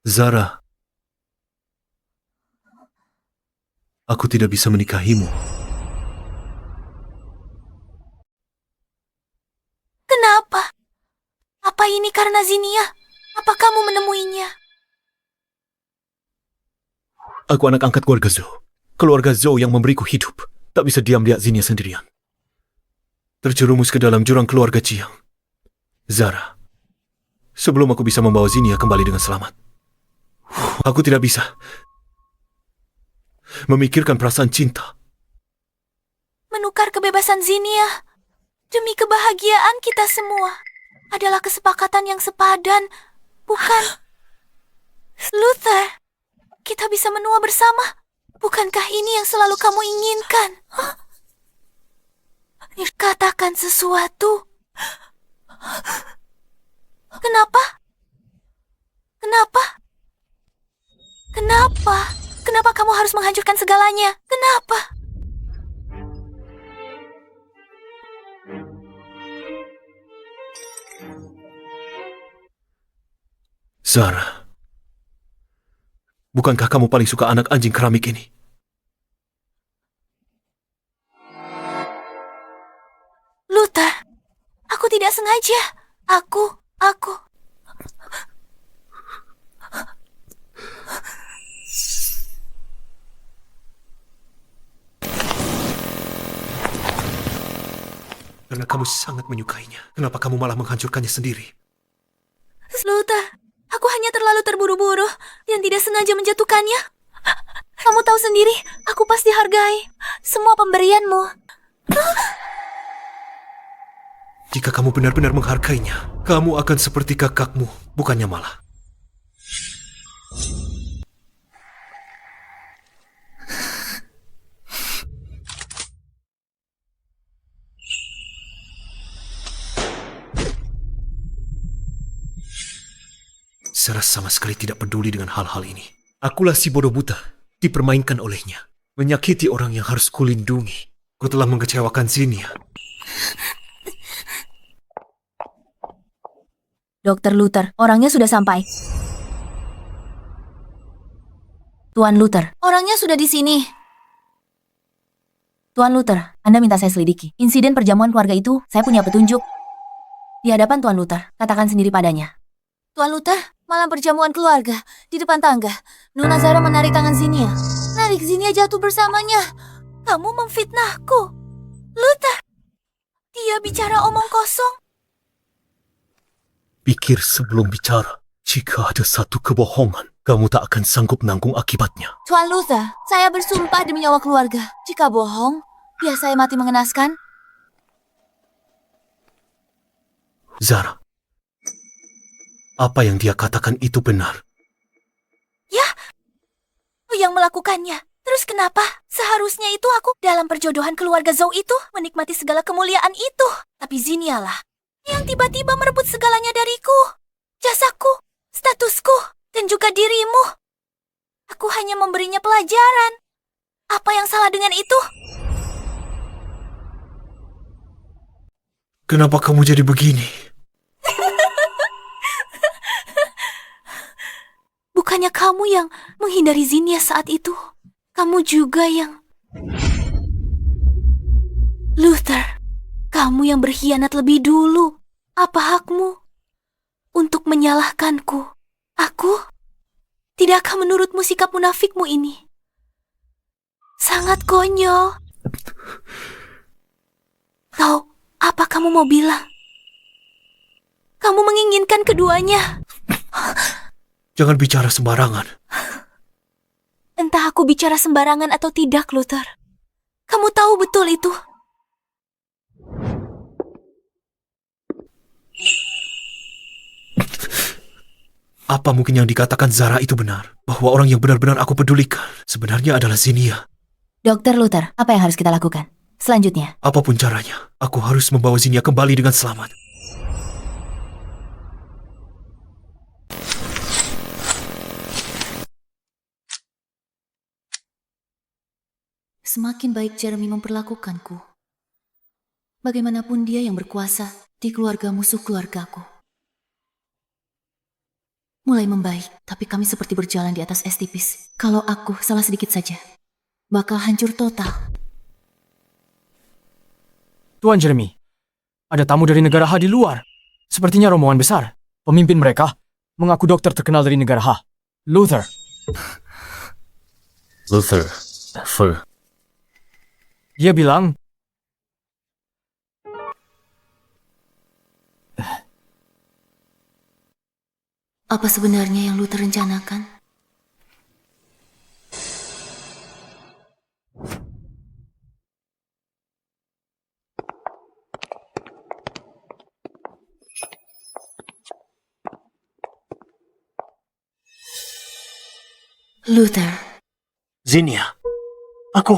Zara, aku tidak bisa menikahimu. Kenapa? Apa ini karena Zinnia? Apa kamu menemuinya? Aku anak angkat keluarga Zhou. Keluarga Zhou yang memberiku hidup. Tak bisa diam lihat Zinnia sendirian. Terjerumus ke dalam jurang keluarga Jiang. Zara, sebelum aku bisa membawa Zinnia kembali dengan selamat, aku tidak bisa memikirkan perasaan cinta. Menukar kebebasan Zinnia demi kebahagiaan kita semua adalah kesepakatan yang sepadan, bukan? Luther, kita bisa menua bersama. Bukankah ini yang selalu kamu inginkan? Katakan sesuatu. Kenapa? Kenapa? Kenapa? Kenapa kamu harus menghancurkan segalanya? Kenapa? Zara, bukankah kamu paling suka anak anjing keramik ini? Luther, aku tidak sengaja. Aku. Karena kamu sangat menyukainya. Kenapa kamu malah menghancurkannya sendiri? Luther, aku hanya terlalu terburu-buru dan tidak sengaja menjatuhkannya. Kamu tahu sendiri, aku pasti hargai semua pemberianmu. Jika kamu benar-benar menghargainya, kamu akan seperti kakakmu, bukannya malah. Sarah sama sekali tidak peduli dengan hal-hal ini. Akulah si bodoh buta, dipermainkan olehnya. Menyakiti orang yang harus kulindungi. Ku telah mengecewakan Zinnia. Dokter Luther, orangnya sudah sampai. Tuan Luther, orangnya sudah di sini. Tuan Luther, Anda minta saya selidiki. Insiden perjamuan keluarga itu, saya punya petunjuk. Di hadapan Tuan Luther, katakan sendiri padanya. Tuan Luther, malam perjamuan keluarga, di depan tangga. Nona Zara menarik tangan Zinnia. Narik Zinnia jatuh bersamanya. Kamu memfitnahku. Luther, dia bicara omong kosong. Pikir sebelum bicara. Jika ada satu kebohongan, kamu tak akan sanggup menanggung akibatnya. Tuan Luther, saya bersumpah demi nyawa keluarga. Jika bohong, biar saya mati mengenaskan. Zara, apa yang dia katakan itu benar. Ya, aku yang melakukannya. Terus kenapa? Seharusnya itu aku dalam perjodohan keluarga Zhou itu menikmati segala kemuliaan itu. Tapi Zinnia lah yang tiba-tiba merebut segalanya dariku. Jasaku, statusku, dan juga dirimu. Aku hanya memberinya pelajaran. Apa yang salah dengan itu? Kenapa kamu jadi begini? Bukannya kamu yang menghindari Zinnia saat itu. Kamu juga yang... Luther, kamu yang berkhianat lebih dulu. Apa hakmu untuk menyalahkanku? Aku tidak akan menurutmu sikap munafikmu ini. Sangat konyol. Tahu apa kamu mau bilang? Kamu menginginkan keduanya. Jangan bicara sembarangan. Entah aku bicara sembarangan atau tidak, Luther. Kamu tahu betul itu. Apa mungkin yang dikatakan Zara itu benar? Bahwa orang yang benar-benar aku pedulikan sebenarnya adalah Zinnia. Dokter Luther, apa yang harus kita lakukan? Selanjutnya, Apapun caranya, aku harus membawa Zinnia kembali dengan selamat. semakin baik Jeremy memperlakukanku. Bagaimanapun dia yang berkuasa di keluarga musuh keluargaku. Mulai membaik, tapi kami seperti berjalan di atas es tipis. Kalau aku salah sedikit saja, bakal hancur total. Tuan Jeremy, ada tamu dari negara H di luar. Sepertinya rombongan besar. Pemimpin mereka mengaku dokter terkenal dari negara H. Luther. Luther. Dia bilang, Apa sebenarnya yang Luther rencanakan? Luther, Zinnia, aku...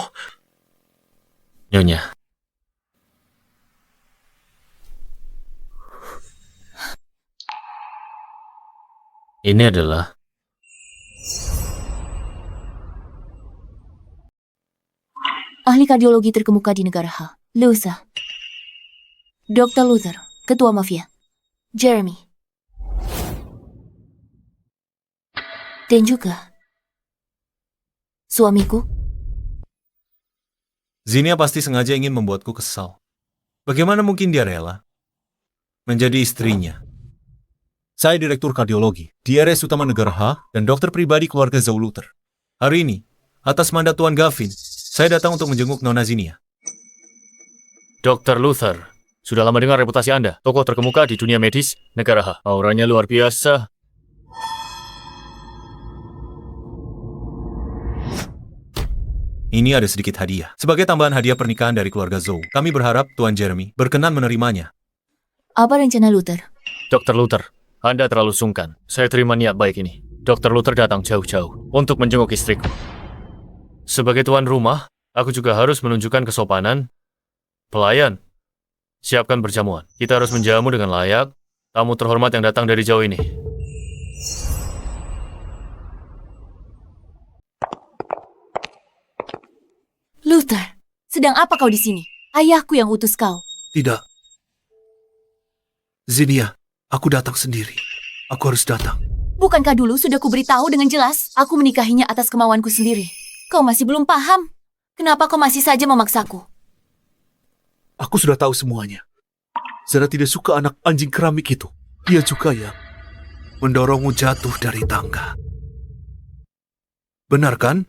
Nyonya. Ini adalah ahli kardiologi terkemuka di negara H, Luther. Dr. Luther, ketua mafia. Jeremy. Dan juga suamiku. Zinnia pasti sengaja ingin membuatku kesal. Bagaimana mungkin dia rela menjadi istrinya? Saya direktur kardiologi di RS Utama Negara H dan dokter pribadi keluarga Zhou Luther. Hari ini, atas mandat Tuan Gavin, saya datang untuk menjenguk Nona Zinnia. Dr. Luther. Sudah lama dengar reputasi Anda, tokoh terkemuka di dunia medis negara H. Auranya luar biasa. Ini ada sedikit hadiah. Sebagai tambahan hadiah pernikahan dari keluarga Zhou, kami berharap Tuan Jeremy berkenan menerimanya. Apa rencana Luther? Dr. Luther, Anda terlalu sungkan. Saya terima niat baik ini. Dr. Luther datang jauh-jauh untuk menjenguk istriku. Sebagai tuan rumah, aku juga harus menunjukkan kesopanan. Pelayan, siapkan perjamuan. Kita harus menjamu dengan layak tamu terhormat yang datang dari jauh ini. Luther, sedang apa kau di sini? Ayahku yang utus kau. Tidak. Zinnia, aku datang sendiri. Aku harus datang. Bukankah dulu sudah kuberitahu dengan jelas aku menikahinya atas kemauanku sendiri? Kau masih belum paham? Kenapa kau masih saja memaksaku? Aku sudah tahu semuanya. Zara tidak suka anak anjing keramik itu. Dia juga yang mendorongmu jatuh dari tangga. Benar kan?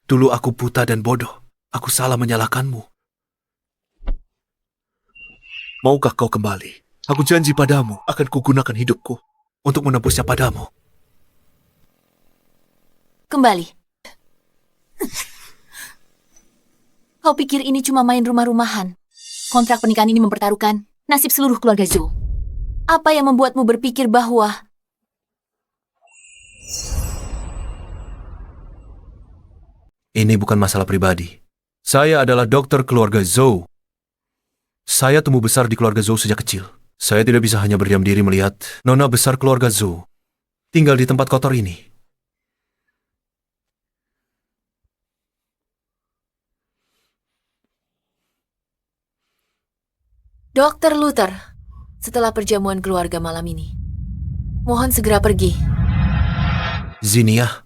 Dulu aku buta dan bodoh. Aku salah menyalahkanmu. Maukah kau kembali? Aku janji padamu akan kugunakan hidupku untuk menebusnya padamu. Kembali. Kau pikir ini cuma main rumah-rumahan? Kontrak pernikahan ini mempertaruhkan nasib seluruh keluarga Zhou. Apa yang membuatmu berpikir bahwa Ini bukan masalah pribadi. Saya adalah dokter keluarga Zhou. Saya tumbuh besar di keluarga Zhou sejak kecil. Saya tidak bisa hanya berdiam diri melihat nona besar keluarga Zhou tinggal di tempat kotor ini. Dr. Luther, setelah perjamuan keluarga malam ini, mohon segera pergi. Zinnia.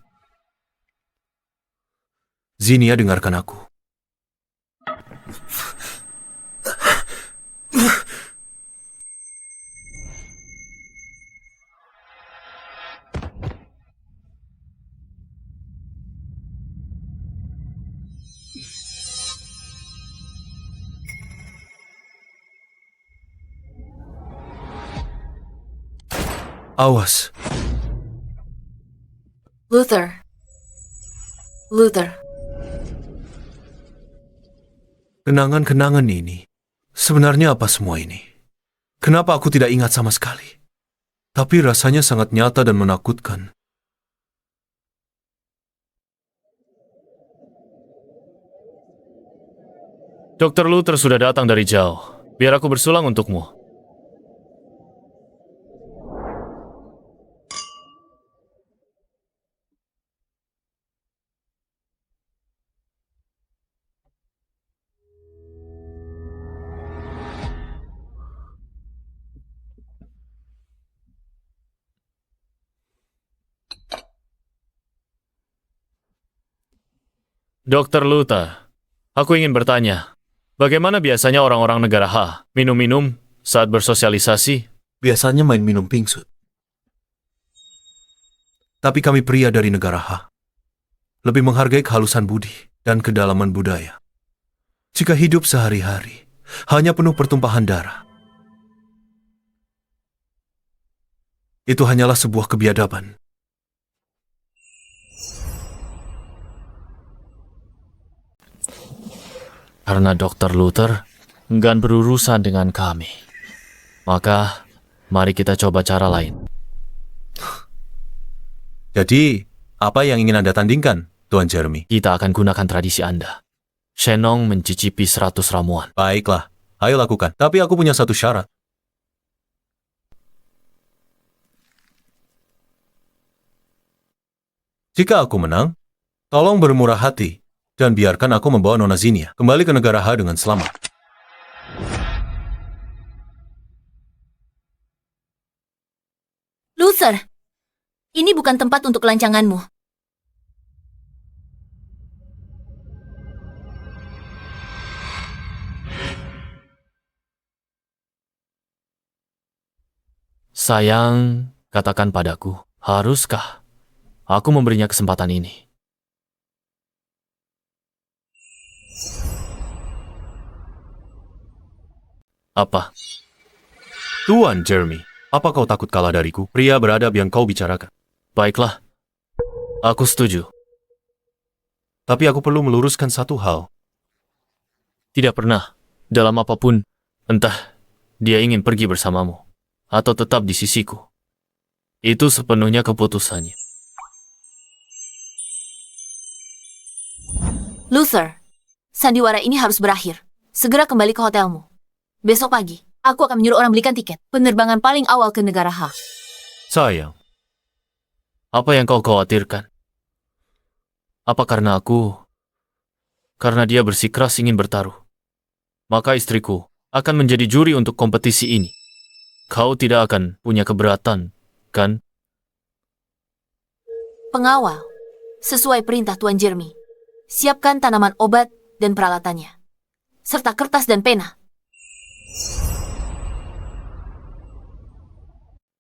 Zinnia, dengarkan aku. Awas. Luther. Luther. Kenangan-kenangan ini. Sebenarnya apa semua ini? Kenapa aku tidak ingat sama sekali? Tapi rasanya sangat nyata dan menakutkan. Dr. Luther sudah datang dari jauh. Biar aku bersulang untukmu. Dr. Luther, aku ingin bertanya, bagaimana biasanya orang-orang negara H minum-minum saat bersosialisasi? Biasanya main minum pingsut. Tapi kami pria dari negara H lebih menghargai kehalusan budi dan kedalaman budaya. Jika hidup sehari-hari hanya penuh pertumpahan darah, itu hanyalah sebuah kebiadaban. Karena Dr. Luther enggan berurusan dengan kami. Maka, mari kita coba cara lain. Jadi, apa yang ingin Anda tandingkan, Tuan Jeremy? Kita akan gunakan tradisi Anda. Shenong mencicipi 100 ramuan. Baiklah, ayo lakukan. Tapi aku punya satu syarat. Jika aku menang, tolong bermurah hati dan biarkan aku membawa Nona Zinnia kembali ke negara H dengan selamat. Luther, ini bukan tempat untuk kelancanganmu. Sayang, katakan padaku, haruskah aku memberinya kesempatan ini? Apa? Tuan Jeremy, apa kau takut kalah dariku? Pria beradab yang kau bicarakan. Baiklah, aku setuju. Tapi aku perlu meluruskan satu hal. Tidak pernah, dalam apapun, entah dia ingin pergi bersamamu, atau tetap di sisiku. Itu sepenuhnya keputusannya. Luther, sandiwara ini harus berakhir. Segera kembali ke hotelmu. Besok pagi, aku akan menyuruh orang belikan tiket penerbangan paling awal ke negara H. Sayang, Apa yang kau khawatirkan? Apa karena aku? Karena dia bersikeras ingin bertaruh. Maka istriku akan menjadi juri untuk kompetisi ini. Kau tidak akan punya keberatan, kan? Pengawal, sesuai perintah Tuan Jeremy, siapkan tanaman obat dan peralatannya, serta kertas dan pena.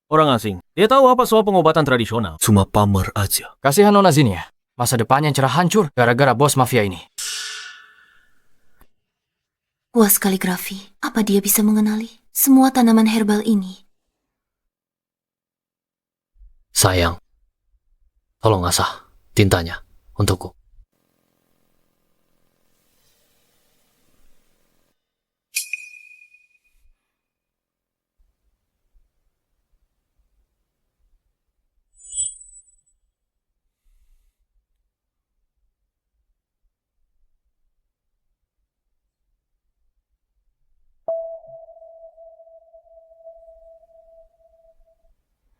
Orang asing, dia tahu apa soal pengobatan tradisional. cuma pamer aja. Kasihan Nona Zinnia. Masa depannya cerah hancur gara-gara bos mafia ini. Puas kaligrafi, apa dia bisa mengenali semua tanaman herbal ini? Sayang, tolong asah tintanya untukku.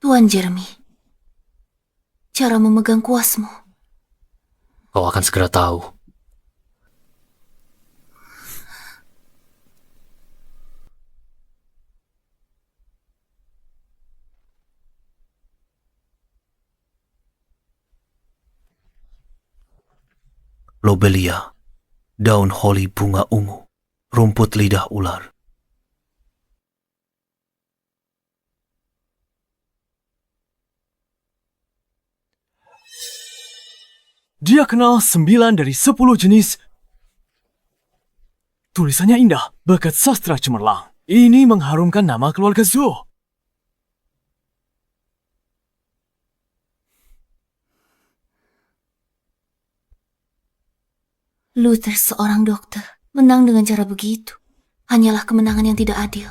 Tuan Jeremy, cara memegang kuasmu. Kau akan segera tahu. Lobelia, daun holi bunga ungu, rumput lidah ular. Dia kenal 9 dari 10 jenis. Tulisannya indah, bakat sastra cemerlang. Ini mengharumkan nama keluarga Zhou. Luther seorang dokter. Menang dengan cara begitu. Hanyalah kemenangan yang tidak adil.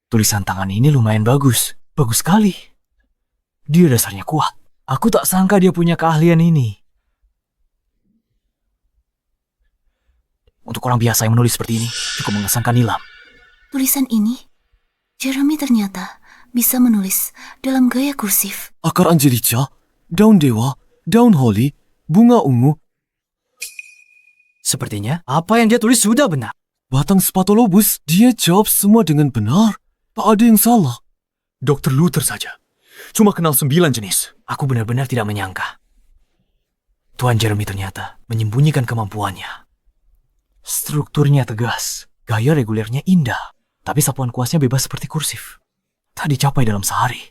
Tulisan tangan ini lumayan bagus. Bagus sekali. Dia dasarnya kuat. Aku tak sangka dia punya keahlian ini. Untuk orang biasa yang menulis seperti ini, cukup mengesankan nilam. Tulisan ini, Jeremy ternyata bisa menulis dalam gaya kursif. Akar Angelica, daun dewa, daun holly, bunga ungu, Sepertinya, apa yang dia tulis sudah benar. batang spatolobus. Dia jawab semua dengan benar. Tak ada yang salah. Dr. Luther saja. Cuma kenal 9 jenis. Aku benar-benar tidak menyangka. Tuan Jeremy ternyata menyembunyikan kemampuannya. Strukturnya tegas, gaya regulernya indah, tapi sapuan kuasnya bebas seperti kursif. Tak dicapai dalam sehari.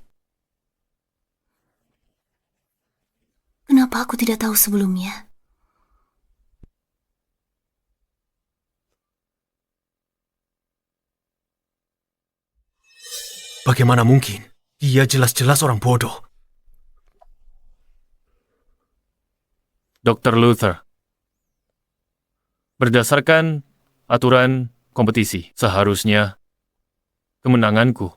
Kenapa aku tidak tahu sebelumnya? Bagaimana mungkin? Dia jelas-jelas orang bodoh. Dr. Luther, berdasarkan aturan kompetisi, seharusnya kemenanganku.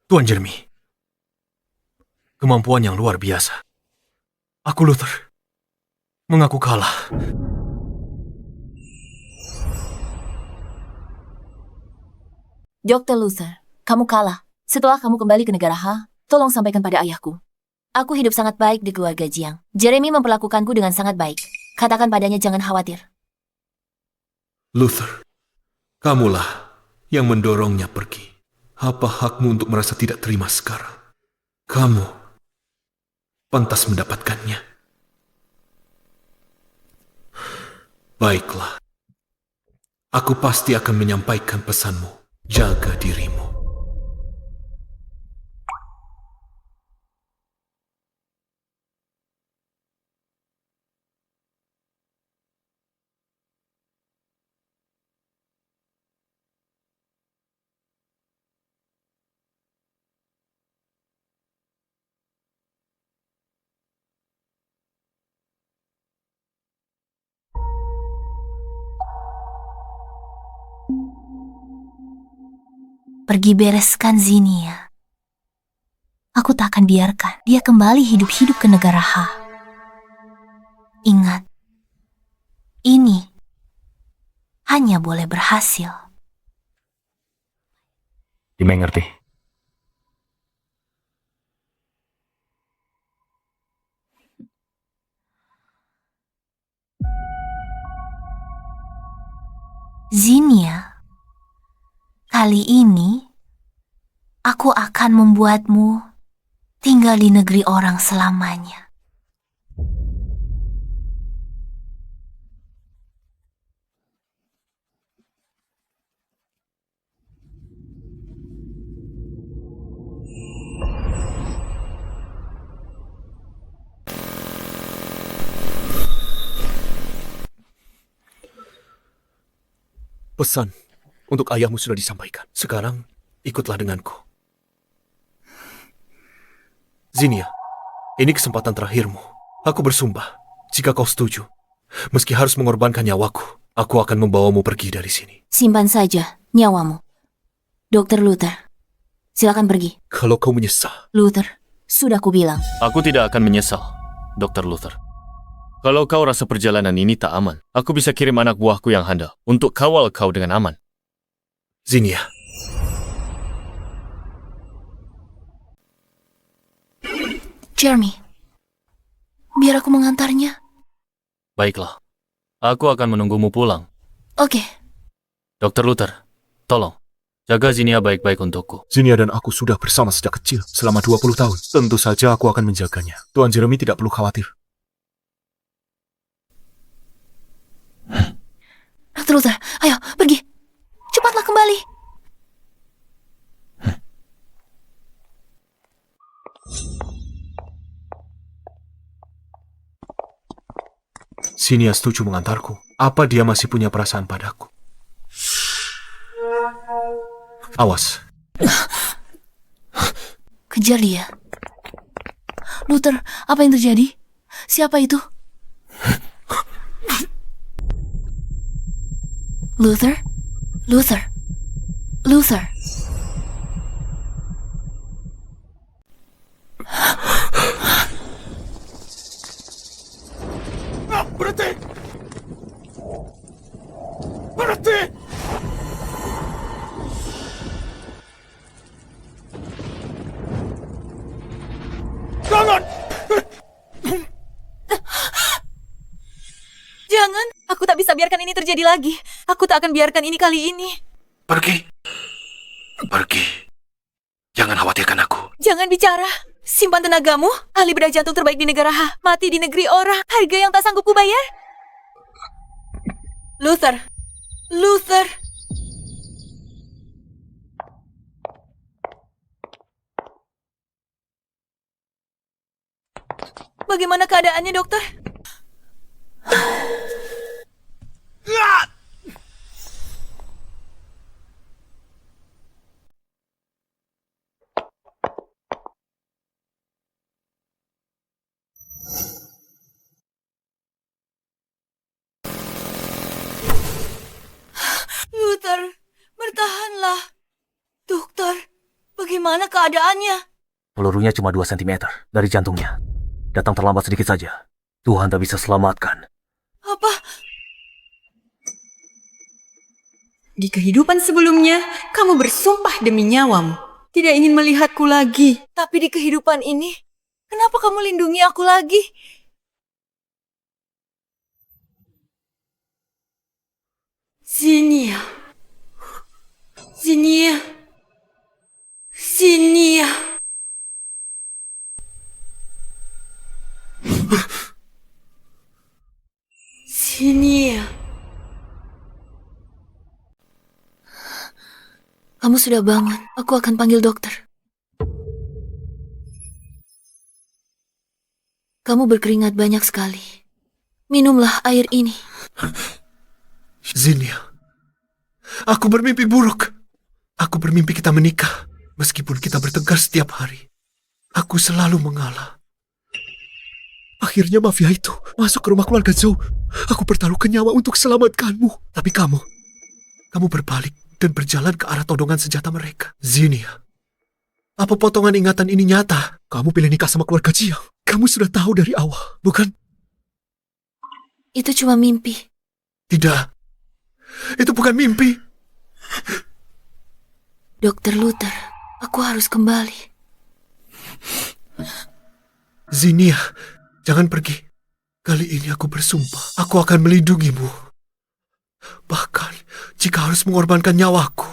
Tuan Jeremy, kemampuan yang luar biasa. Aku Luther, mengaku kalah. Dr. Luther, kamu kalah. Setelah kamu kembali ke negara H, tolong sampaikan pada ayahku. Aku hidup sangat baik di keluarga Jiang. Jeremy memperlakukanku dengan sangat baik. Katakan padanya jangan khawatir. Luther, kamulah yang mendorongnya pergi. Apa hakmu untuk merasa tidak terima sekarang? Kamu pantas mendapatkannya. Baiklah. Aku pasti akan menyampaikan pesanmu. Jaga dirimu. Pergi bereskan Zinia. Aku tak akan biarkan dia kembali hidup-hidup ke negara H. Ingat, ini hanya boleh berhasil. Dimengerti. Zinia, kali ini aku akan membuatmu tinggal di negeri orang selamanya. Pesan untuk ayahmu sudah disampaikan. Sekarang, ikutlah denganku. Zinia, ini kesempatan terakhirmu. Aku bersumpah, jika kau setuju, meski harus mengorbankan nyawaku, aku akan membawamu pergi dari sini. Simpan saja nyawamu. Dr. Luther, silakan pergi. Kalau kau menyesal, Luther, sudah kubilang. Aku tidak akan menyesal, Dr. Luther. Kalau kau rasa perjalanan ini tak aman, aku bisa kirim anak buahku yang handal untuk kawal kau dengan aman. Zinia, Jeremy, biar aku mengantarnya. Baiklah, aku akan menunggumu pulang. Oke. Dr. Luther, tolong, jaga Zinia baik-baik untukku. Zinia dan aku sudah bersama sejak kecil, selama 20 tahun. Tentu saja aku akan menjaganya. Tuan Jeremy tidak perlu khawatir. Dr. Luther, ayo, pergi. Cepatlah kembali. Zinia setuju mengantarku. Apa dia masih punya perasaan padaku? Awas. Kejar dia. Luther, apa yang terjadi? Siapa itu? Luther? Luther? Luther? Berhenti! Berhenti! Jangan! Jangan, aku tak bisa biarkan ini terjadi lagi. Aku tak akan biarkan ini kali ini. Pergi. Pergi. Jangan khawatirkan aku. Jangan bicara. Simpan tenagamu. Ahli bedah jantung terbaik di negara H. Mati di negeri orang. Harga yang tak sanggup kubayar. Luther. Luther. Bagaimana keadaannya, dokter? Luther, bertahanlah. Dokter, bagaimana keadaannya? Pelurunya cuma 2 cm dari jantungnya. Datang terlambat sedikit saja. Tuhan tak bisa selamatkan. Apa? Di kehidupan sebelumnya, kamu bersumpah demi nyawamu. Tidak ingin melihatku lagi. Tapi di kehidupan ini, kenapa kamu lindungi aku lagi? Zinia. Zinia. Zinia. Zinia. Kamu sudah bangun. Aku akan panggil dokter. Kamu berkeringat banyak sekali. Minumlah air ini. Zinia. Aku bermimpi buruk. Aku bermimpi kita menikah. Meskipun kita bertengkar setiap hari. Aku selalu mengalah. Akhirnya mafia itu masuk ke rumah keluarga Zhou. Aku bertaruhkan nyawa untuk selamatkanmu. Tapi kamu berbalik dan berjalan ke arah todongan senjata mereka. Zinia, apa potongan ingatan ini nyata? Kamu pilih nikah sama keluarga Jiang. Kamu sudah tahu dari awal, bukan? Itu cuma mimpi. Tidak. Itu bukan mimpi. Dokter Luther, aku harus kembali. Zinia, jangan pergi. Kali ini aku bersumpah, aku akan melindungimu. Bahkan jika harus mengorbankan nyawaku.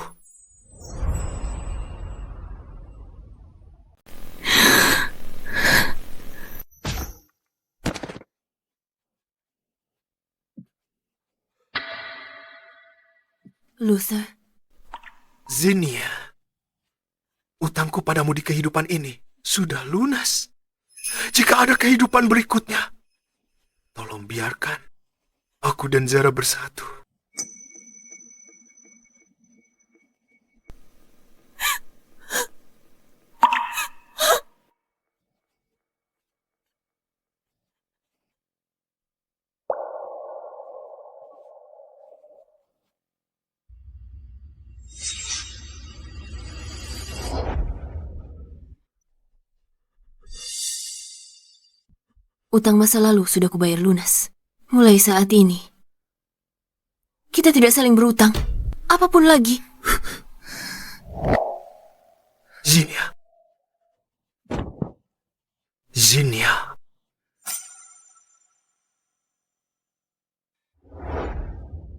Luther, Zinia, utangku padamu di kehidupan ini sudah lunas. Jika ada kehidupan berikutnya, tolong biarkan aku dan Zara bersatu. utang masa lalu sudah kubayar lunas. Mulai saat ini, kita tidak saling berutang. Apapun lagi. Zinia. Zinia.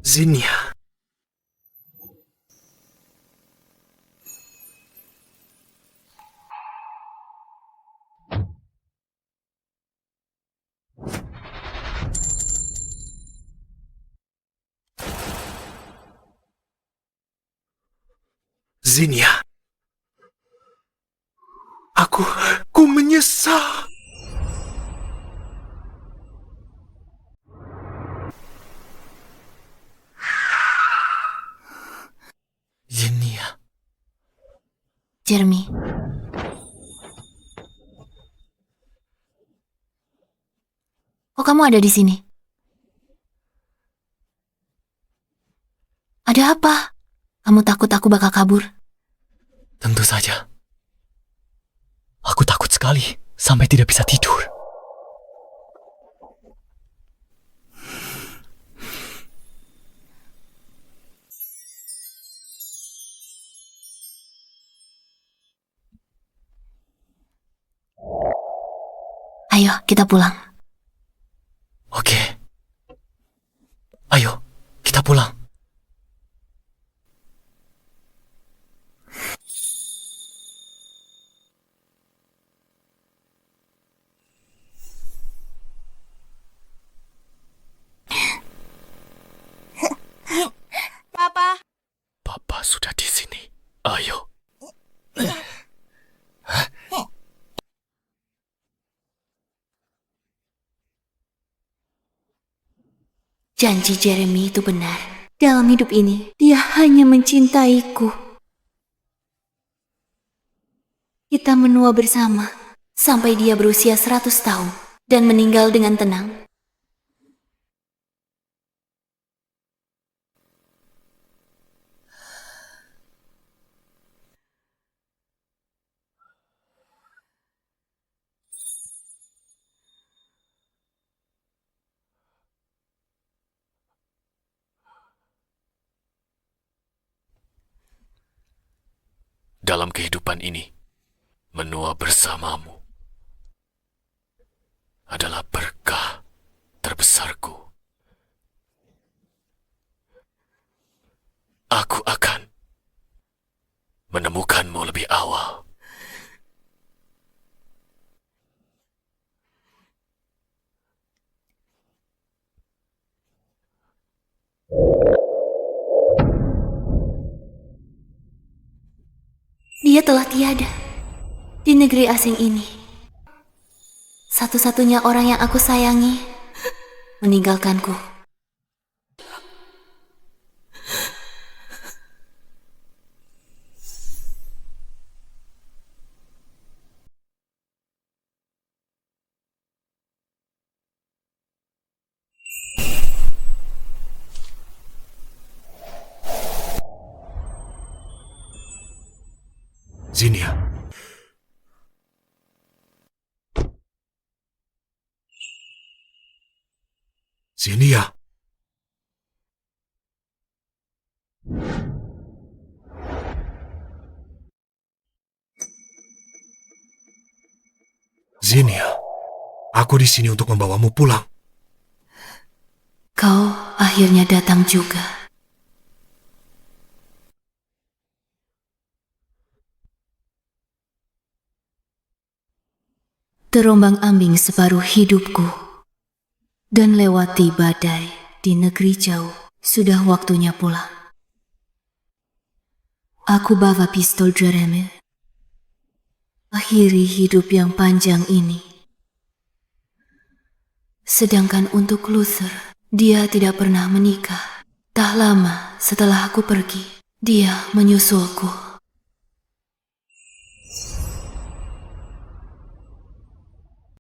Zinia. Zinia. Aku menyesal. Zinia, Jeremy. Kok kamu ada di sini? Ada apa? Kamu takut aku bakal kabur? Tentu saja. Aku takut sekali sampai tidak bisa tidur. Ayo, kita pulang. Oke. Ayo, kita pulang. Papa sudah di sini. Ayo. Janji Jeremy itu benar. Dalam hidup ini, dia hanya mencintaiku. Kita menua bersama sampai dia berusia 100 tahun dan meninggal dengan tenang. Dalam kehidupan ini, menua bersamamu adalah berkah terbesarku. Aku akan menemukanmu lebih awal. Dia telah tiada di negeri asing ini. Satu-satunya orang yang aku sayangi meninggalkanku. Zinnia. Zinnia. Zinnia, aku di sini untuk membawamu pulang. Kau akhirnya datang juga. Terombang-ambing separuh hidupku dan lewati badai di negeri jauh, sudah waktunya pulang. Aku bawa pistol Jeremy. Akhiri hidup yang panjang ini. Sedangkan untuk Luther, dia tidak pernah menikah. Tak lama setelah aku pergi, dia menyusulku.